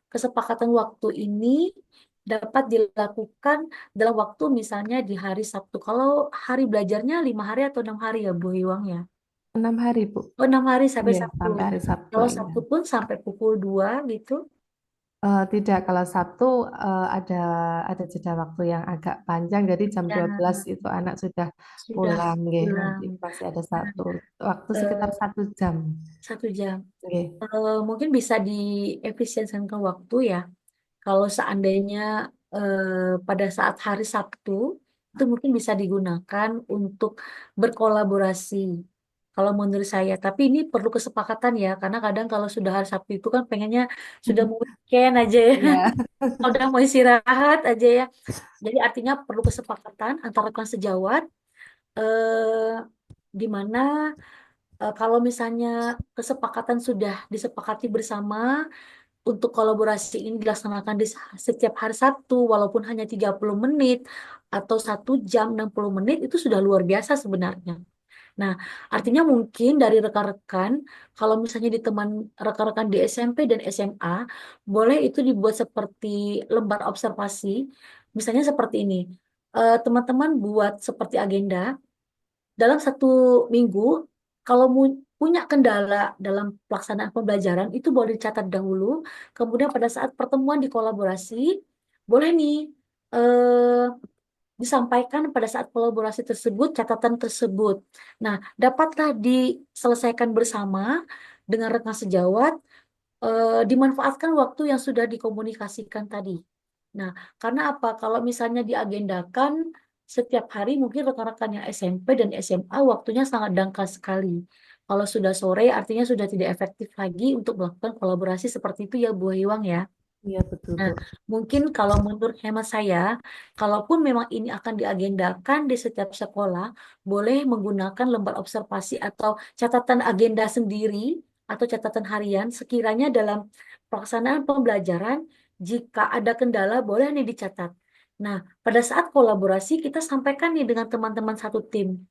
kesepakatan waktu ini dapat dilakukan dalam waktu misalnya di hari Sabtu. Kalau hari belajarnya 5 hari atau 6 hari ya Bu Iwang ya? 6 hari, Bu. Oh, 6 hari sampai Iya, Sabtu. sampai hari Sabtu. Kalau Iya. Sabtu pun sampai pukul 2 gitu. Tidak, kalau Sabtu ada jeda waktu yang agak panjang, jadi jam Ya, 12 itu anak sudah sudah pulang, nggih. pulang. Nanti masih ada Nah, satu waktu sekitar eh, 1 jam, 1 jam. nggih. Mungkin bisa diefisiensikan ke waktu ya. Kalau seandainya pada saat hari Sabtu itu mungkin bisa digunakan untuk berkolaborasi. Kalau menurut saya, tapi ini perlu kesepakatan ya, karena kadang kalau sudah hari Sabtu itu kan pengennya sudah mau weekend aja ya, Iya. udah mau istirahat aja ya. Jadi artinya perlu kesepakatan antara rekan sejawat, eh, di mana kalau misalnya kesepakatan sudah disepakati bersama untuk kolaborasi ini dilaksanakan di setiap hari Sabtu, walaupun hanya 30 menit atau 1 jam 60 menit, itu sudah luar biasa sebenarnya. Nah, artinya mungkin dari rekan-rekan, kalau misalnya di teman rekan-rekan di SMP dan SMA, boleh itu dibuat seperti lembar observasi. Misalnya seperti ini, teman-teman buat seperti agenda, dalam 1 minggu, kalau punya kendala dalam pelaksanaan pembelajaran, itu boleh dicatat dahulu. Kemudian pada saat pertemuan di kolaborasi, boleh nih eh, disampaikan pada saat kolaborasi tersebut, catatan tersebut. Nah, dapatlah diselesaikan bersama dengan rekan sejawat, dimanfaatkan waktu yang sudah dikomunikasikan tadi. Nah, karena apa? Kalau misalnya diagendakan setiap hari, mungkin rekan-rekan yang SMP dan SMA waktunya sangat dangkal sekali. Kalau sudah sore, artinya sudah tidak efektif lagi untuk melakukan kolaborasi seperti itu ya, Bu Hiwang ya. Iya, betul, Nah, Bu. mungkin kalau menurut hemat saya, kalaupun memang ini akan diagendakan di setiap sekolah, boleh menggunakan lembar observasi atau catatan agenda sendiri atau catatan harian sekiranya dalam pelaksanaan pembelajaran, jika ada kendala, boleh nih dicatat. Nah, pada saat kolaborasi, kita sampaikan nih dengan teman-teman satu tim.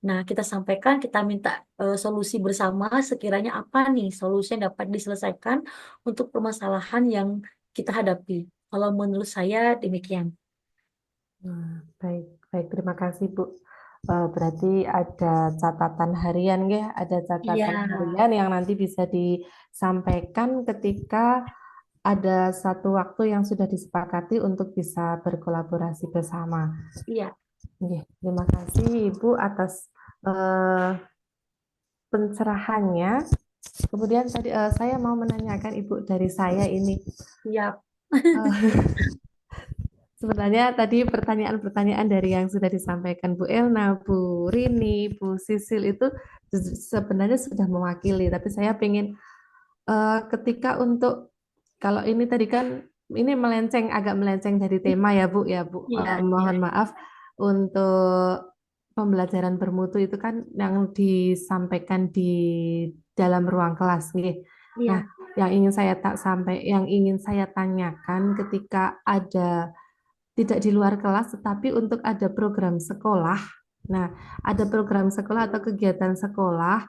Nah, kita sampaikan, kita minta solusi bersama sekiranya apa nih solusi yang dapat diselesaikan untuk permasalahan yang kita hadapi. Kalau menurut saya demikian. Baik, baik, terima kasih, Bu. Berarti ada catatan harian, ya, ada Iya, catatan harian yang nanti bisa disampaikan ketika ada satu waktu yang sudah disepakati untuk bisa berkolaborasi bersama. iya. Nggih, terima kasih Ibu atas eh, pencerahannya. Kemudian tadi saya mau menanyakan Ibu dari saya ini. Siap. eh, Sebenarnya tadi pertanyaan-pertanyaan dari yang sudah disampaikan Bu Elna, Bu Rini, Bu Sisil itu sebenarnya sudah mewakili. Tapi saya ingin ketika untuk kalau ini tadi kan ini melenceng agak melenceng dari tema ya Bu ya Bu. Iya, iya, Mohon maaf untuk pembelajaran bermutu itu kan yang disampaikan di dalam ruang kelas nih. Nah, iya. yang ingin saya tanyakan ketika ada tidak di luar kelas tetapi untuk ada program sekolah. Nah, ada program sekolah atau kegiatan sekolah,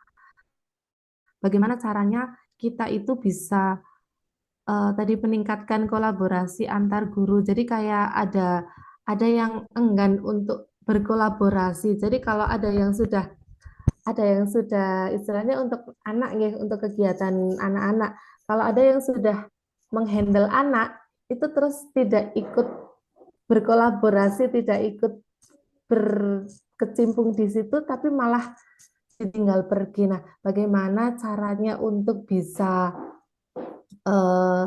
bagaimana caranya kita itu bisa tadi meningkatkan kolaborasi antar guru. Jadi kayak ada yang enggan untuk berkolaborasi. Jadi kalau ada yang sudah istilahnya untuk anak ya, untuk kegiatan anak-anak. Kalau ada yang sudah menghandle anak itu terus tidak ikut berkolaborasi, tidak ikut berkecimpung di situ, tapi malah ditinggal pergi. Nah, bagaimana caranya untuk bisa eh,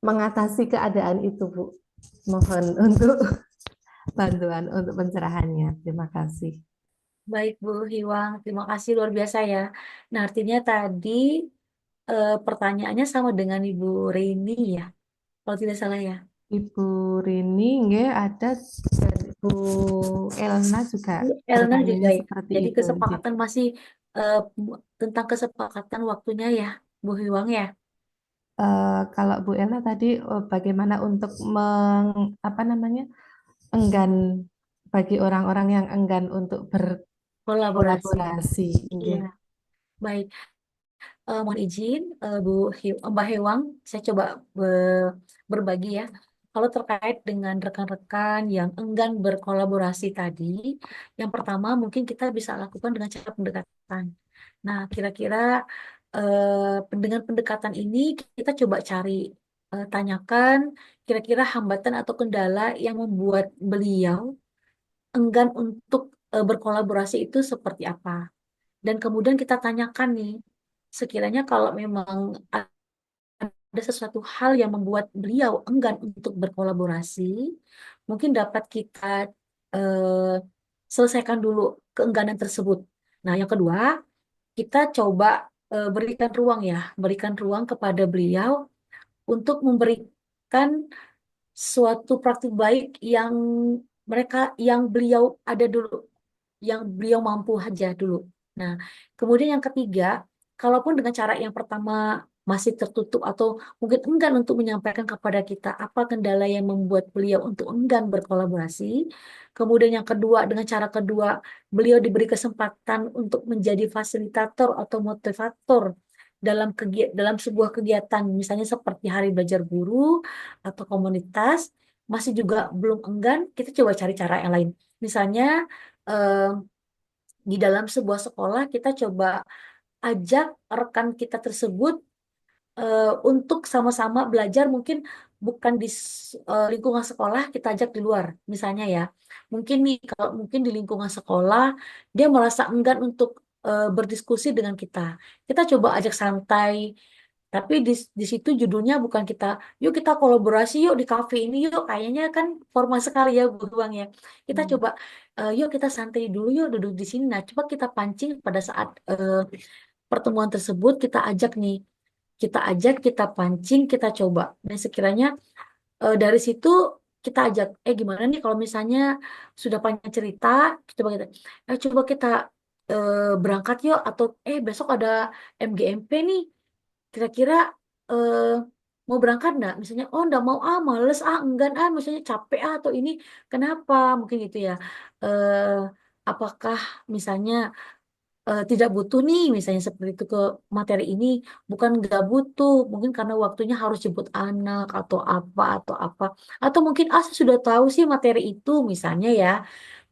mengatasi keadaan itu, Bu? Mohon untuk bantuan untuk pencerahannya. Terima kasih. Baik, Bu Hiwang. Terima kasih luar biasa ya. Nah, artinya tadi pertanyaannya sama dengan Ibu Rini ya, kalau tidak salah ya. Ibu Rini, nggih, ada dan Bu Elna juga Bu Elna juga pertanyaannya ya. seperti Jadi itu, nggih. kesepakatan masih tentang kesepakatan waktunya ya, Bu Hiwang ya. Kalau Bu Elna tadi bagaimana untuk apa namanya enggan bagi orang-orang yang enggan untuk Kolaborasi. berkolaborasi, Iya, nggih. baik. Mohon izin, Mbak Hewang, saya coba berbagi ya. Kalau terkait dengan rekan-rekan yang enggan berkolaborasi tadi, yang pertama mungkin kita bisa lakukan dengan cara pendekatan. Nah, kira-kira dengan pendekatan ini kita coba cari, tanyakan kira-kira hambatan atau kendala yang membuat beliau enggan untuk berkolaborasi itu seperti apa. Dan kemudian kita tanyakan nih, sekiranya kalau memang ada sesuatu hal yang membuat beliau enggan untuk berkolaborasi, mungkin dapat kita eh, selesaikan dulu keengganan tersebut. Nah, yang kedua, kita coba berikan ruang kepada beliau untuk memberikan suatu praktik baik yang beliau ada dulu, yang beliau mampu aja dulu. Nah, kemudian yang ketiga, kalaupun dengan cara yang pertama masih tertutup atau mungkin enggan untuk menyampaikan kepada kita apa kendala yang membuat beliau untuk enggan berkolaborasi. Kemudian yang kedua, dengan cara kedua, beliau diberi kesempatan untuk menjadi fasilitator atau motivator dalam sebuah kegiatan, misalnya seperti hari belajar guru atau komunitas, masih juga belum enggan, kita coba cari cara yang lain. Misalnya, eh, di dalam sebuah sekolah kita coba ajak rekan kita tersebut untuk sama-sama belajar, mungkin bukan di lingkungan sekolah, kita ajak di luar misalnya ya. Mungkin nih kalau mungkin di lingkungan sekolah dia merasa enggan untuk berdiskusi dengan kita, kita coba ajak santai, tapi di situ judulnya bukan yuk kita kolaborasi yuk di kafe ini yuk, kayaknya kan formal sekali ya Bu Ruang ya. Kita coba yuk kita santai dulu yuk duduk di sini. Nah, coba kita pancing pada saat pertemuan tersebut, kita ajak, kita pancing, kita coba. Dan sekiranya dari situ kita ajak, gimana nih kalau misalnya sudah panjang cerita, coba kita berangkat yuk, atau besok ada MGMP nih, kira-kira eh, mau berangkat nggak? Misalnya, oh nggak mau males enggan misalnya capek atau ini, kenapa? Mungkin gitu ya. Eh, apakah misalnya tidak butuh nih, misalnya seperti itu ke materi ini, bukan nggak butuh, mungkin karena waktunya harus jemput anak atau mungkin saya sudah tahu sih materi itu misalnya ya.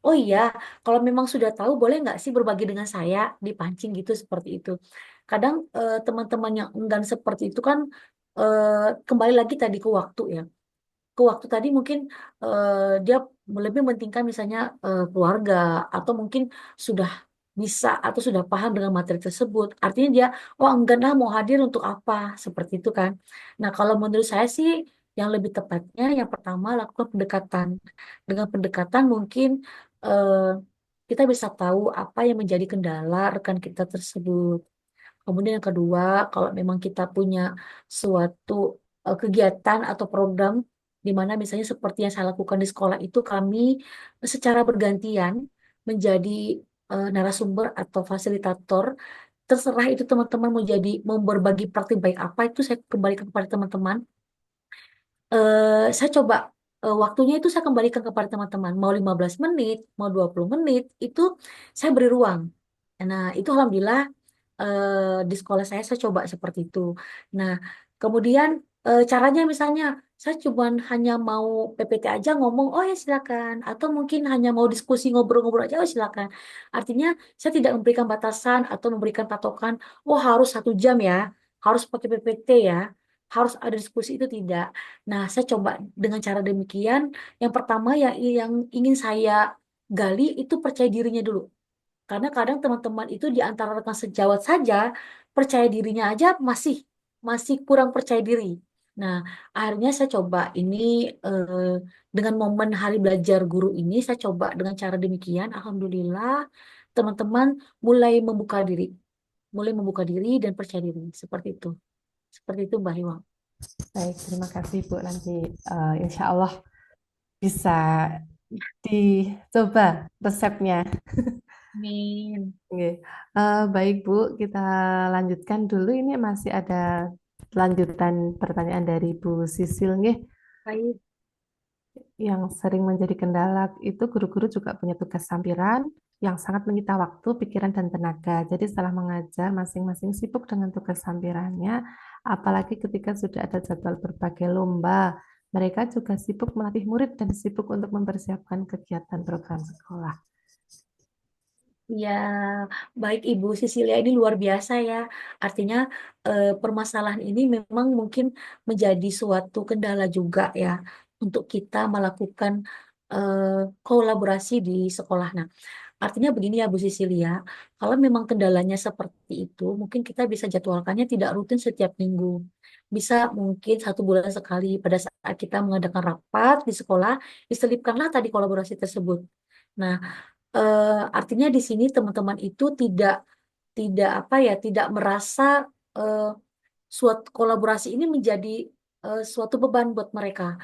Oh iya, kalau memang sudah tahu boleh nggak sih berbagi dengan saya, dipancing gitu seperti itu. Kadang teman-teman yang enggan seperti itu kan kembali lagi tadi ke waktu ya. Ke waktu tadi mungkin dia lebih mementingkan misalnya keluarga atau mungkin sudah bisa atau sudah paham dengan materi tersebut. Artinya dia, oh enggak lah mau hadir untuk apa, seperti itu kan. Nah kalau menurut saya sih yang lebih tepatnya yang pertama lakukan pendekatan. Dengan pendekatan mungkin eh, kita bisa tahu apa yang menjadi kendala rekan kita tersebut. Kemudian yang kedua, kalau memang kita punya suatu kegiatan atau program di mana misalnya seperti yang saya lakukan di sekolah itu kami secara bergantian menjadi narasumber atau fasilitator. Terserah itu teman-teman mau berbagi praktik baik apa itu saya kembalikan kepada teman-teman. Saya coba waktunya itu saya kembalikan kepada teman-teman. Mau 15 menit, mau 20 menit, itu saya beri ruang. Nah, itu alhamdulillah di sekolah saya coba seperti itu. Nah, kemudian caranya misalnya saya cuma hanya mau PPT aja ngomong, oh ya silakan. Atau mungkin hanya mau diskusi ngobrol-ngobrol aja, oh silakan. Artinya saya tidak memberikan batasan atau memberikan patokan, oh harus 1 jam ya, harus pakai PPT ya, harus ada diskusi itu tidak. Nah, saya coba dengan cara demikian. Yang pertama yang ingin saya gali itu percaya dirinya dulu. Karena kadang teman-teman itu di antara rekan sejawat saja percaya dirinya aja masih masih kurang percaya diri. Nah, akhirnya saya coba ini eh, dengan momen Hari Belajar Guru ini saya coba dengan cara demikian. Alhamdulillah teman-teman mulai membuka diri dan percaya diri seperti itu Mbak Hiwa. Baik, terima kasih Bu. Nanti insya Allah bisa dicoba resepnya. Amin. Oke. Baik Bu, kita lanjutkan dulu. Ini masih ada lanjutan pertanyaan dari Bu Sisil nih, Baik. yang sering menjadi kendala itu guru-guru juga punya tugas sampiran yang sangat menyita waktu, pikiran, dan tenaga. Jadi setelah mengajar, masing-masing sibuk dengan tugas sampirannya, apalagi ketika sudah ada jadwal berbagai lomba. Mereka juga sibuk melatih murid dan sibuk untuk mempersiapkan kegiatan program sekolah. Ya, baik Ibu Sisilia ini luar biasa ya. Artinya permasalahan ini memang mungkin menjadi suatu kendala juga ya untuk kita melakukan kolaborasi di sekolah. Nah, artinya begini ya Bu Sisilia, kalau memang kendalanya seperti itu, mungkin kita bisa jadwalkannya tidak rutin setiap minggu. Bisa mungkin 1 bulan sekali pada saat kita mengadakan rapat di sekolah, diselipkanlah tadi kolaborasi tersebut. Nah, artinya di sini teman-teman itu tidak tidak apa ya, tidak merasa eh, suatu kolaborasi ini menjadi suatu beban buat mereka.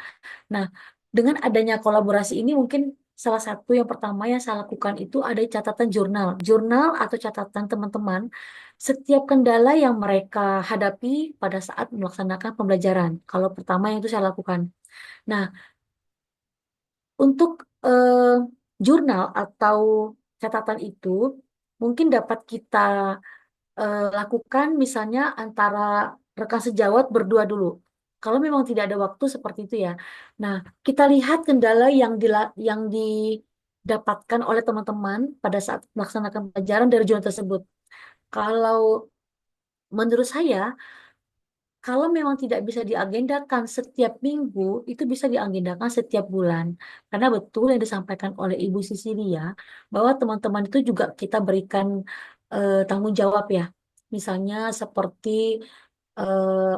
Nah, dengan adanya kolaborasi ini mungkin salah satu yang pertama yang saya lakukan itu ada catatan jurnal. Jurnal atau catatan teman-teman setiap kendala yang mereka hadapi pada saat melaksanakan pembelajaran. Kalau pertama yang itu saya lakukan. Nah, untuk jurnal atau catatan itu mungkin dapat kita lakukan misalnya antara rekan sejawat berdua dulu. Kalau memang tidak ada waktu seperti itu ya. Nah, kita lihat kendala yang didapatkan oleh teman-teman pada saat melaksanakan pelajaran dari jurnal tersebut. Kalau menurut saya kalau memang tidak bisa diagendakan setiap minggu, itu bisa diagendakan setiap bulan. Karena betul yang disampaikan oleh Ibu Sisilia, bahwa teman-teman itu juga kita berikan tanggung jawab ya. Misalnya seperti eh,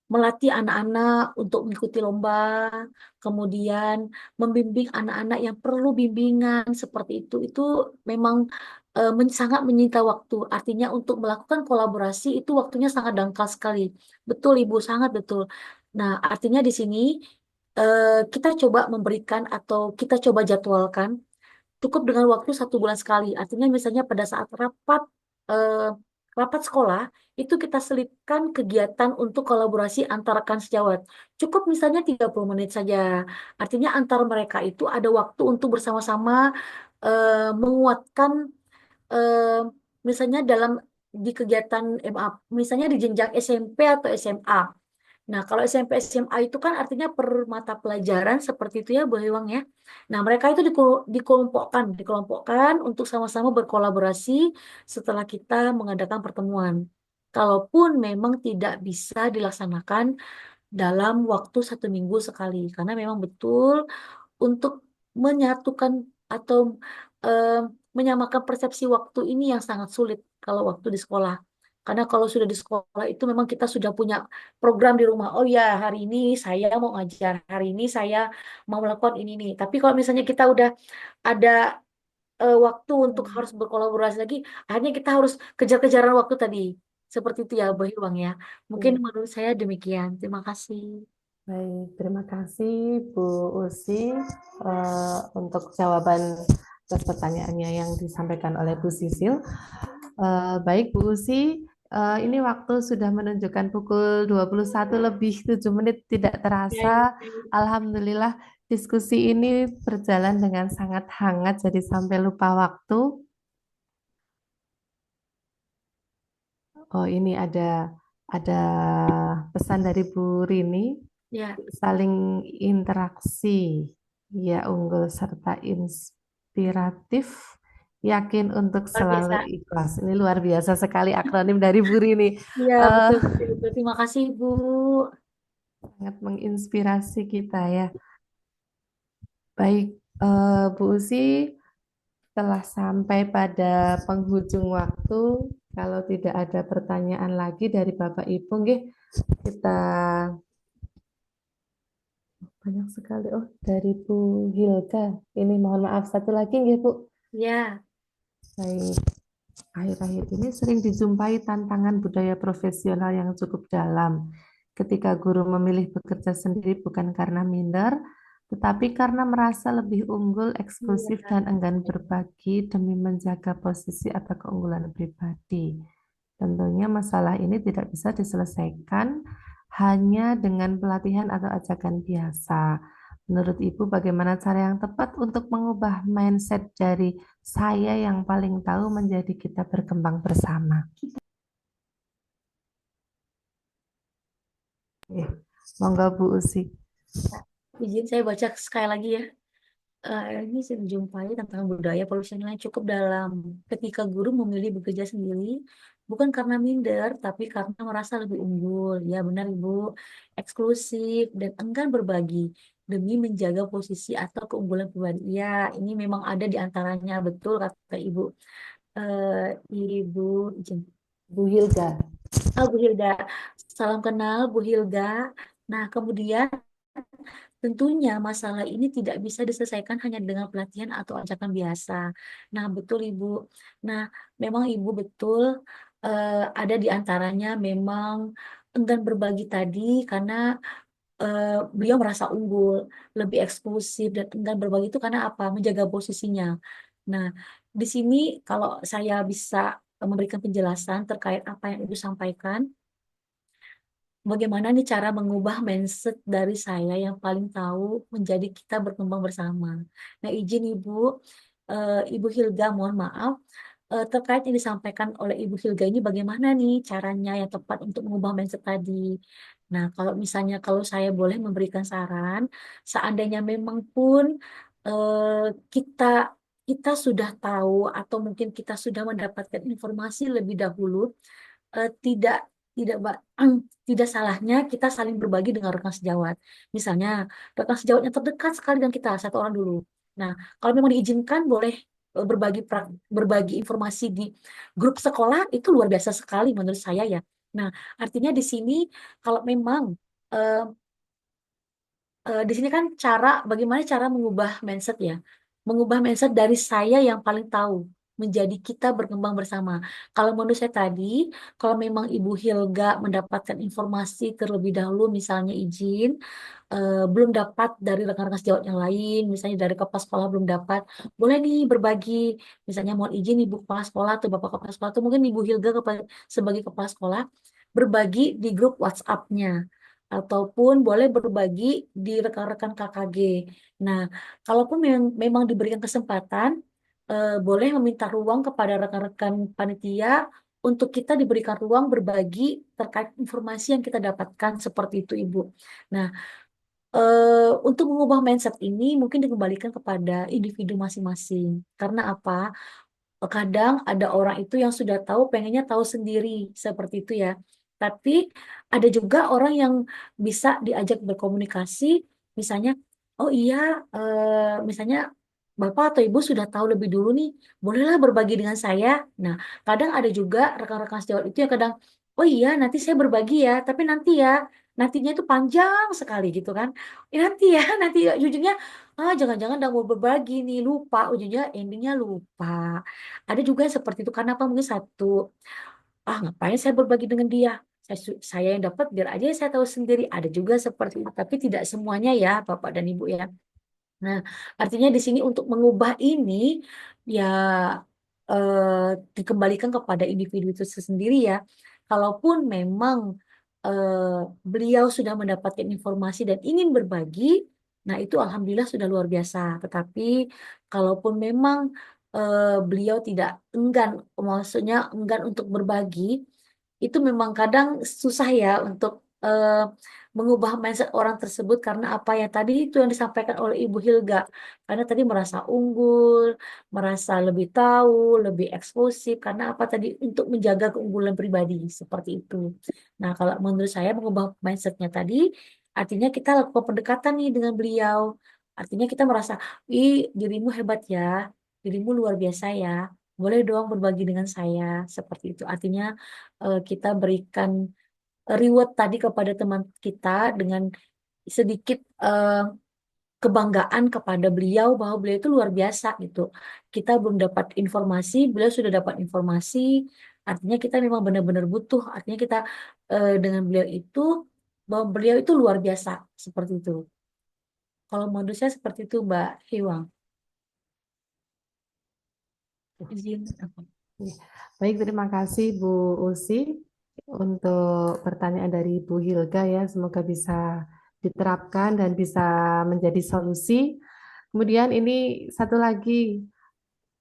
melatih anak-anak untuk mengikuti lomba, kemudian membimbing anak-anak yang perlu bimbingan seperti itu memang sangat menyita waktu. Artinya untuk melakukan kolaborasi itu waktunya sangat dangkal sekali. Betul Ibu, sangat betul. Nah, artinya di sini kita coba memberikan atau kita coba jadwalkan cukup dengan waktu 1 bulan sekali. Artinya misalnya pada saat eh, rapat sekolah itu kita selipkan kegiatan untuk kolaborasi antar rekan sejawat. Cukup misalnya 30 menit saja. Artinya antar mereka itu ada waktu untuk bersama-sama menguatkan eh, misalnya di kegiatan MA, misalnya di jenjang SMP atau SMA. Nah, kalau SMP SMA itu kan artinya per mata pelajaran seperti itu ya, Bu Hewang ya. Nah, mereka itu dikelompokkan untuk sama-sama berkolaborasi setelah kita mengadakan pertemuan. Kalaupun memang tidak bisa dilaksanakan dalam waktu 1 minggu sekali, karena memang betul untuk menyatukan atau eh, menyamakan persepsi waktu ini yang sangat sulit kalau waktu di sekolah. Karena kalau sudah di sekolah itu memang kita sudah punya program di rumah. Oh ya, hari ini saya mau ngajar, hari ini saya mau melakukan ini nih. Tapi kalau misalnya kita udah ada waktu untuk harus berkolaborasi lagi, akhirnya kita harus kejar-kejaran waktu tadi. Seperti itu ya, Bu Iwang ya. Mungkin Iya. menurut saya demikian. Terima kasih. Baik, terima kasih Bu Usi untuk jawaban atas pertanyaannya yang disampaikan oleh Bu Sisil. Baik Bu Usi, ini waktu sudah menunjukkan pukul 21 lebih 7 menit tidak terasa. Alhamdulillah diskusi ini berjalan dengan sangat hangat jadi sampai lupa waktu. Oh, ini ada pesan dari Bu Rini. Ya, Saling interaksi, ya unggul serta inspiratif, yakin untuk luar selalu biasa. ikhlas. Ini luar biasa sekali akronim dari Bu Rini. Iya, Eh, betul, betul, betul. Terima kasih, Bu. sangat menginspirasi kita ya. Baik, Bu Usi, telah sampai pada penghujung waktu. Kalau tidak ada pertanyaan lagi dari Bapak Ibu, nggih, kita banyak sekali. Oh, dari Bu Hilda. Ini mohon maaf satu lagi nggih, Bu. Ya, Baik. Akhir-akhir ini sering dijumpai tantangan budaya profesional yang cukup dalam. Ketika guru memilih bekerja sendiri bukan karena minder, tetapi karena merasa lebih unggul, eksklusif, iya. dan enggan berbagi demi menjaga posisi atau keunggulan pribadi. Tentunya masalah ini tidak bisa diselesaikan hanya dengan pelatihan atau ajakan biasa. Menurut Ibu, bagaimana cara yang tepat untuk mengubah mindset dari saya yang paling tahu menjadi kita berkembang bersama? Monggo Bu Usi. Izin saya baca sekali lagi ya. Ini saya menjumpai tentang budaya profesional yang cukup dalam. Ketika guru memilih bekerja sendiri, bukan karena minder, tapi karena merasa lebih unggul. Ya benar Ibu, eksklusif dan enggan berbagi demi menjaga posisi atau keunggulan pribadi. Ya, ini memang ada di antaranya, betul kata Ibu. Ibu, izin. Bu Hilda. Bu Hilda, salam kenal Bu Hilda. Nah, kemudian tentunya masalah ini tidak bisa diselesaikan hanya dengan pelatihan atau ajakan biasa. Nah, betul Ibu. Nah, memang Ibu betul ada di antaranya memang enggan berbagi tadi karena beliau merasa unggul, lebih eksklusif dan enggan berbagi itu karena apa? Menjaga posisinya. Nah, di sini kalau saya bisa memberikan penjelasan terkait apa yang Ibu sampaikan, bagaimana nih cara mengubah mindset dari saya yang paling tahu menjadi kita berkembang bersama. Nah, izin Ibu, Ibu Hilga, mohon maaf, terkait yang disampaikan oleh Ibu Hilga ini bagaimana nih caranya yang tepat untuk mengubah mindset tadi. Nah, kalau misalnya kalau saya boleh memberikan saran, seandainya memang pun eh, kita kita sudah tahu atau mungkin kita sudah mendapatkan informasi lebih dahulu, tidak tidak ba- tidak salahnya kita saling berbagi dengan rekan sejawat. Misalnya rekan sejawat yang terdekat sekali dengan kita satu orang dulu. Nah, kalau memang diizinkan boleh berbagi informasi di grup sekolah itu luar biasa sekali menurut saya ya. Nah, artinya di sini kalau memang eh, di sini kan bagaimana cara mengubah mindset ya. Mengubah mindset dari saya yang paling tahu menjadi kita berkembang bersama. Kalau menurut saya tadi, kalau memang Ibu Hilga mendapatkan informasi terlebih dahulu, misalnya izin, belum dapat dari rekan-rekan sejawat yang lain, misalnya dari kepala sekolah belum dapat, boleh nih berbagi, misalnya mohon izin Ibu kepala sekolah atau Bapak kepala sekolah, atau mungkin Ibu Hilga sebagai kepala sekolah, berbagi di grup WhatsApp-nya ataupun boleh berbagi di rekan-rekan KKG. Nah, kalaupun memang diberikan kesempatan, boleh meminta ruang kepada rekan-rekan panitia untuk kita diberikan ruang berbagi terkait informasi yang kita dapatkan seperti itu, Ibu. Nah, untuk mengubah mindset ini mungkin dikembalikan kepada individu masing-masing. Karena apa? Kadang ada orang itu yang sudah tahu, pengennya tahu sendiri, seperti itu ya. Tapi ada juga orang yang bisa diajak berkomunikasi, misalnya oh iya, misalnya Bapak atau Ibu sudah tahu lebih dulu nih, bolehlah berbagi dengan saya. Nah, kadang ada juga rekan-rekan sejawat itu yang kadang, oh iya nanti saya berbagi ya, tapi nanti ya, nantinya itu panjang sekali gitu kan. Nanti ya, nanti ya, ujungnya, jangan-jangan udah mau berbagi nih, lupa, ujungnya endingnya lupa. Ada juga yang seperti itu, karena apa? Mungkin satu, ngapain saya berbagi dengan dia? Saya yang dapat, biar aja saya tahu sendiri. Ada juga seperti itu, tapi tidak semuanya ya, Bapak dan Ibu ya. Nah, artinya di sini untuk mengubah ini ya dikembalikan kepada individu itu sendiri ya. Kalaupun memang beliau sudah mendapatkan informasi dan ingin berbagi, nah itu alhamdulillah sudah luar biasa. Tetapi kalaupun memang beliau tidak enggan, maksudnya enggan untuk berbagi, itu memang kadang susah ya untuk mengubah mindset orang tersebut karena apa ya tadi itu yang disampaikan oleh Ibu Hilga. Karena tadi merasa unggul, merasa lebih tahu, lebih eksklusif karena apa tadi untuk menjaga keunggulan pribadi seperti itu. Nah, kalau menurut saya mengubah mindsetnya tadi artinya kita lakukan pendekatan nih dengan beliau. Artinya kita merasa, ih dirimu hebat ya, dirimu luar biasa ya. Boleh dong berbagi dengan saya seperti itu. Artinya kita berikan reward tadi kepada teman kita dengan sedikit kebanggaan kepada beliau bahwa beliau itu luar biasa gitu. Kita belum dapat informasi, beliau sudah dapat informasi. Artinya kita memang benar-benar butuh. Artinya kita dengan beliau itu bahwa beliau itu luar biasa seperti itu. Kalau menurut saya seperti itu, Mbak Hiwang. Izin. Baik, terima kasih Bu Usi untuk pertanyaan dari Bu Hilga ya. Semoga bisa diterapkan dan bisa menjadi solusi. Kemudian ini satu lagi,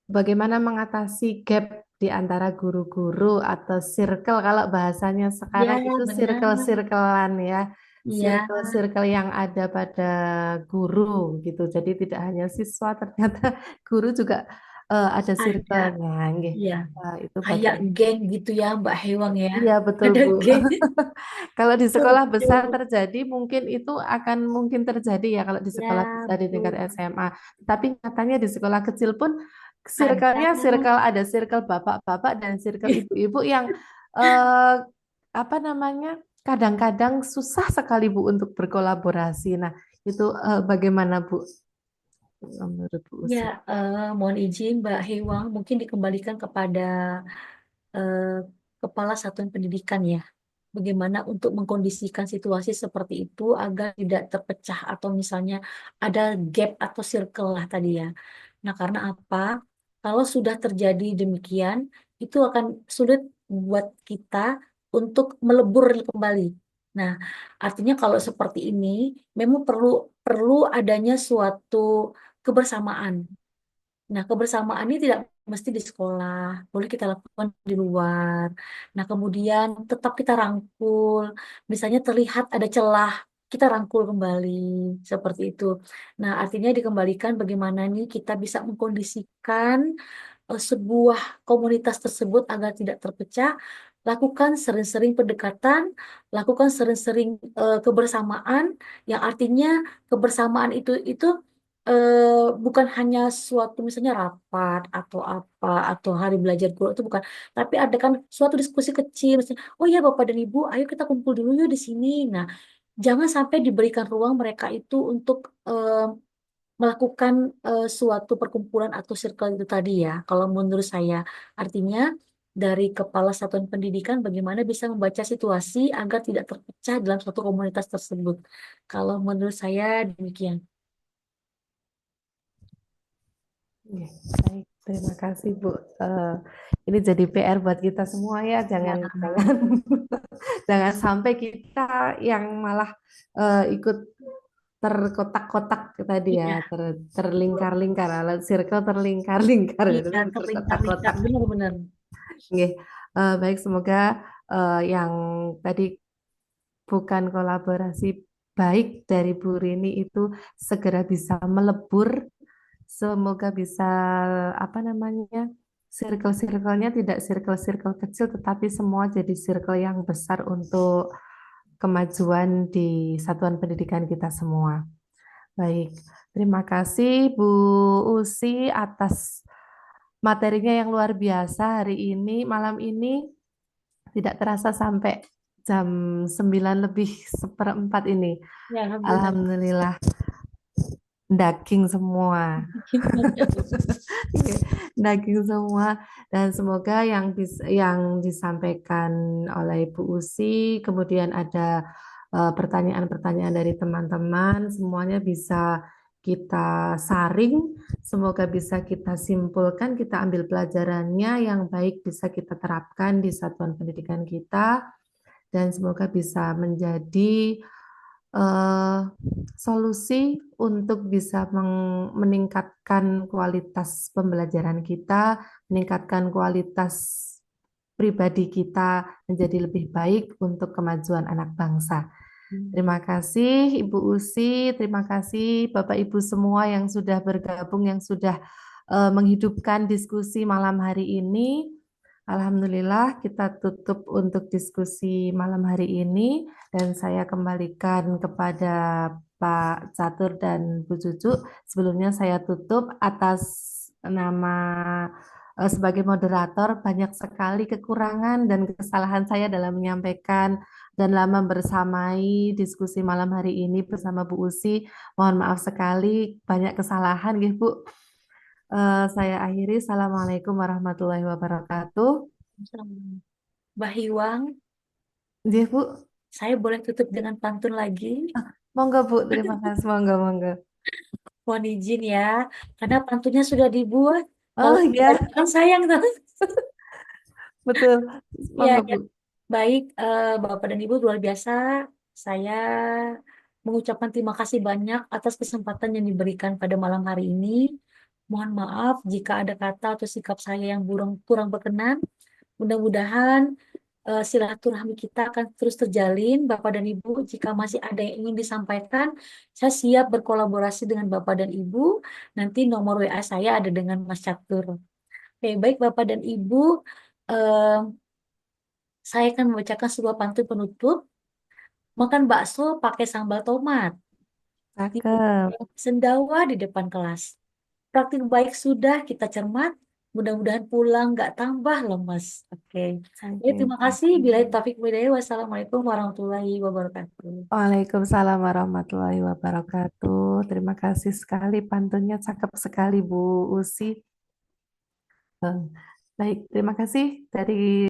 bagaimana mengatasi gap di antara guru-guru atau circle, kalau bahasanya Ya, sekarang itu benar. circle-circlean ya. Iya, Circle-circle yang ada pada guru gitu. Jadi tidak hanya siswa, ternyata guru juga ada ada. circle-nya. Nggih. Iya, Itu kayak bagaimana? geng gitu ya, Mbak Hewang ya. Iya betul Ada Bu. geng. Kalau di sekolah besar Betul. terjadi, mungkin itu akan mungkin terjadi ya kalau di sekolah Ya, besar di tingkat betul. SMA. Tapi nyatanya di sekolah kecil pun Ada. circle-nya ada circle bapak-bapak dan circle ibu-ibu yang eh, apa namanya? Kadang-kadang susah sekali Bu untuk berkolaborasi. Nah, itu bagaimana Bu menurut Bu Ya, Usi? mohon izin Mbak Hewang, mungkin dikembalikan kepada eh, Kepala Satuan Pendidikan ya. Bagaimana untuk mengkondisikan situasi seperti itu agar tidak terpecah atau misalnya ada gap atau circle lah tadi ya. Nah, karena apa? Kalau sudah terjadi demikian, itu akan sulit buat kita untuk melebur kembali. Nah, artinya kalau seperti ini, memang perlu perlu adanya suatu kebersamaan. Nah, kebersamaan ini tidak mesti di sekolah, boleh kita lakukan di luar. Nah, kemudian tetap kita rangkul. Misalnya terlihat ada celah, kita rangkul kembali, seperti itu. Nah, artinya dikembalikan bagaimana nih kita bisa mengkondisikan sebuah komunitas tersebut agar tidak terpecah. Lakukan sering-sering pendekatan, lakukan sering-sering kebersamaan, yang artinya kebersamaan itu bukan hanya suatu misalnya rapat atau apa atau hari belajar guru itu bukan, tapi ada kan suatu diskusi kecil misalnya, oh ya Bapak dan Ibu, ayo kita kumpul dulu yuk di sini. Nah, jangan sampai diberikan ruang mereka itu untuk melakukan suatu perkumpulan atau circle itu tadi ya. Kalau menurut saya, artinya dari Kepala Satuan Pendidikan bagaimana bisa membaca situasi agar tidak terpecah dalam suatu komunitas tersebut. Kalau menurut saya demikian. Oke, baik, terima kasih Bu. Eh, ini jadi PR buat kita semua ya, jangan Ya, jangan jangan sampai kita yang malah ikut terkotak-kotak tadi ya, iya, terlingkar-lingkar, circle terlingkar-lingkar, gitu, iya terlingkar-lingkar, terkotak-kotak. benar-benar. Oke, baik, semoga yang tadi bukan kolaborasi baik dari Bu Rini itu segera bisa melebur. Semoga bisa apa namanya, circle-circle-nya tidak circle-circle kecil, tetapi semua jadi circle yang besar untuk kemajuan di satuan pendidikan kita semua. Baik, terima kasih Bu Usi atas materinya yang luar biasa hari ini, malam ini. Tidak terasa sampai jam 9 lebih 1/4 ini. Ya, alhamdulillah. Alhamdulillah, daging semua. Oke, daging semua. Dan semoga yang disampaikan oleh Bu Usi, kemudian ada pertanyaan-pertanyaan dari teman-teman, semuanya bisa kita saring, semoga bisa kita simpulkan, kita ambil pelajarannya yang baik bisa kita terapkan di satuan pendidikan kita, dan semoga bisa menjadi eh, solusi untuk bisa meningkatkan kualitas pembelajaran kita, meningkatkan kualitas pribadi kita menjadi lebih baik untuk kemajuan anak bangsa. Terima kasih Ibu Usi, terima kasih Bapak Ibu semua yang sudah bergabung, yang sudah menghidupkan diskusi malam hari ini. Alhamdulillah kita tutup untuk diskusi malam hari ini dan saya kembalikan kepada Pak Catur dan Bu Cucu. Sebelumnya saya tutup atas nama sebagai moderator, banyak sekali kekurangan dan kesalahan saya dalam menyampaikan dan dalam membersamai diskusi malam hari ini bersama Bu Usi. Mohon maaf sekali banyak kesalahan, nggih, Bu. Saya akhiri. Assalamualaikum warahmatullahi wabarakatuh. Mbah Hiwang, Nggih, Bu. saya boleh tutup dengan pantun lagi? Monggo, Bu. Terima kasih. Monggo, monggo. Mohon izin ya, karena pantunnya sudah dibuat. Kalau Oh tidak ya, kan sayang tuh. betul. Ya, Monggo, ya. Bu. Baik, Bapak dan Ibu luar biasa. Saya mengucapkan terima kasih banyak atas kesempatan yang diberikan pada malam hari ini. Mohon maaf jika ada kata atau sikap saya yang kurang berkenan. Mudah-mudahan silaturahmi kita akan terus terjalin, Bapak dan Ibu. Jika masih ada yang ingin disampaikan, saya siap berkolaborasi dengan Bapak dan Ibu. Nanti nomor WA saya ada dengan Mas Catur. Oke, baik Bapak dan Ibu. eh, saya akan membacakan sebuah pantun penutup. Makan bakso pakai sambal tomat. Cakep. Sendawa di depan kelas. Praktik baik sudah kita cermat. Mudah-mudahan pulang nggak tambah lemes. Oke. Jadi, Oke. terima kasih. Bila taufik hidayah. Wassalamualaikum warahmatullahi wabarakatuh. Waalaikumsalam warahmatullahi wabarakatuh. Terima kasih sekali pantunnya cakep sekali Bu Usi. Baik, terima kasih dari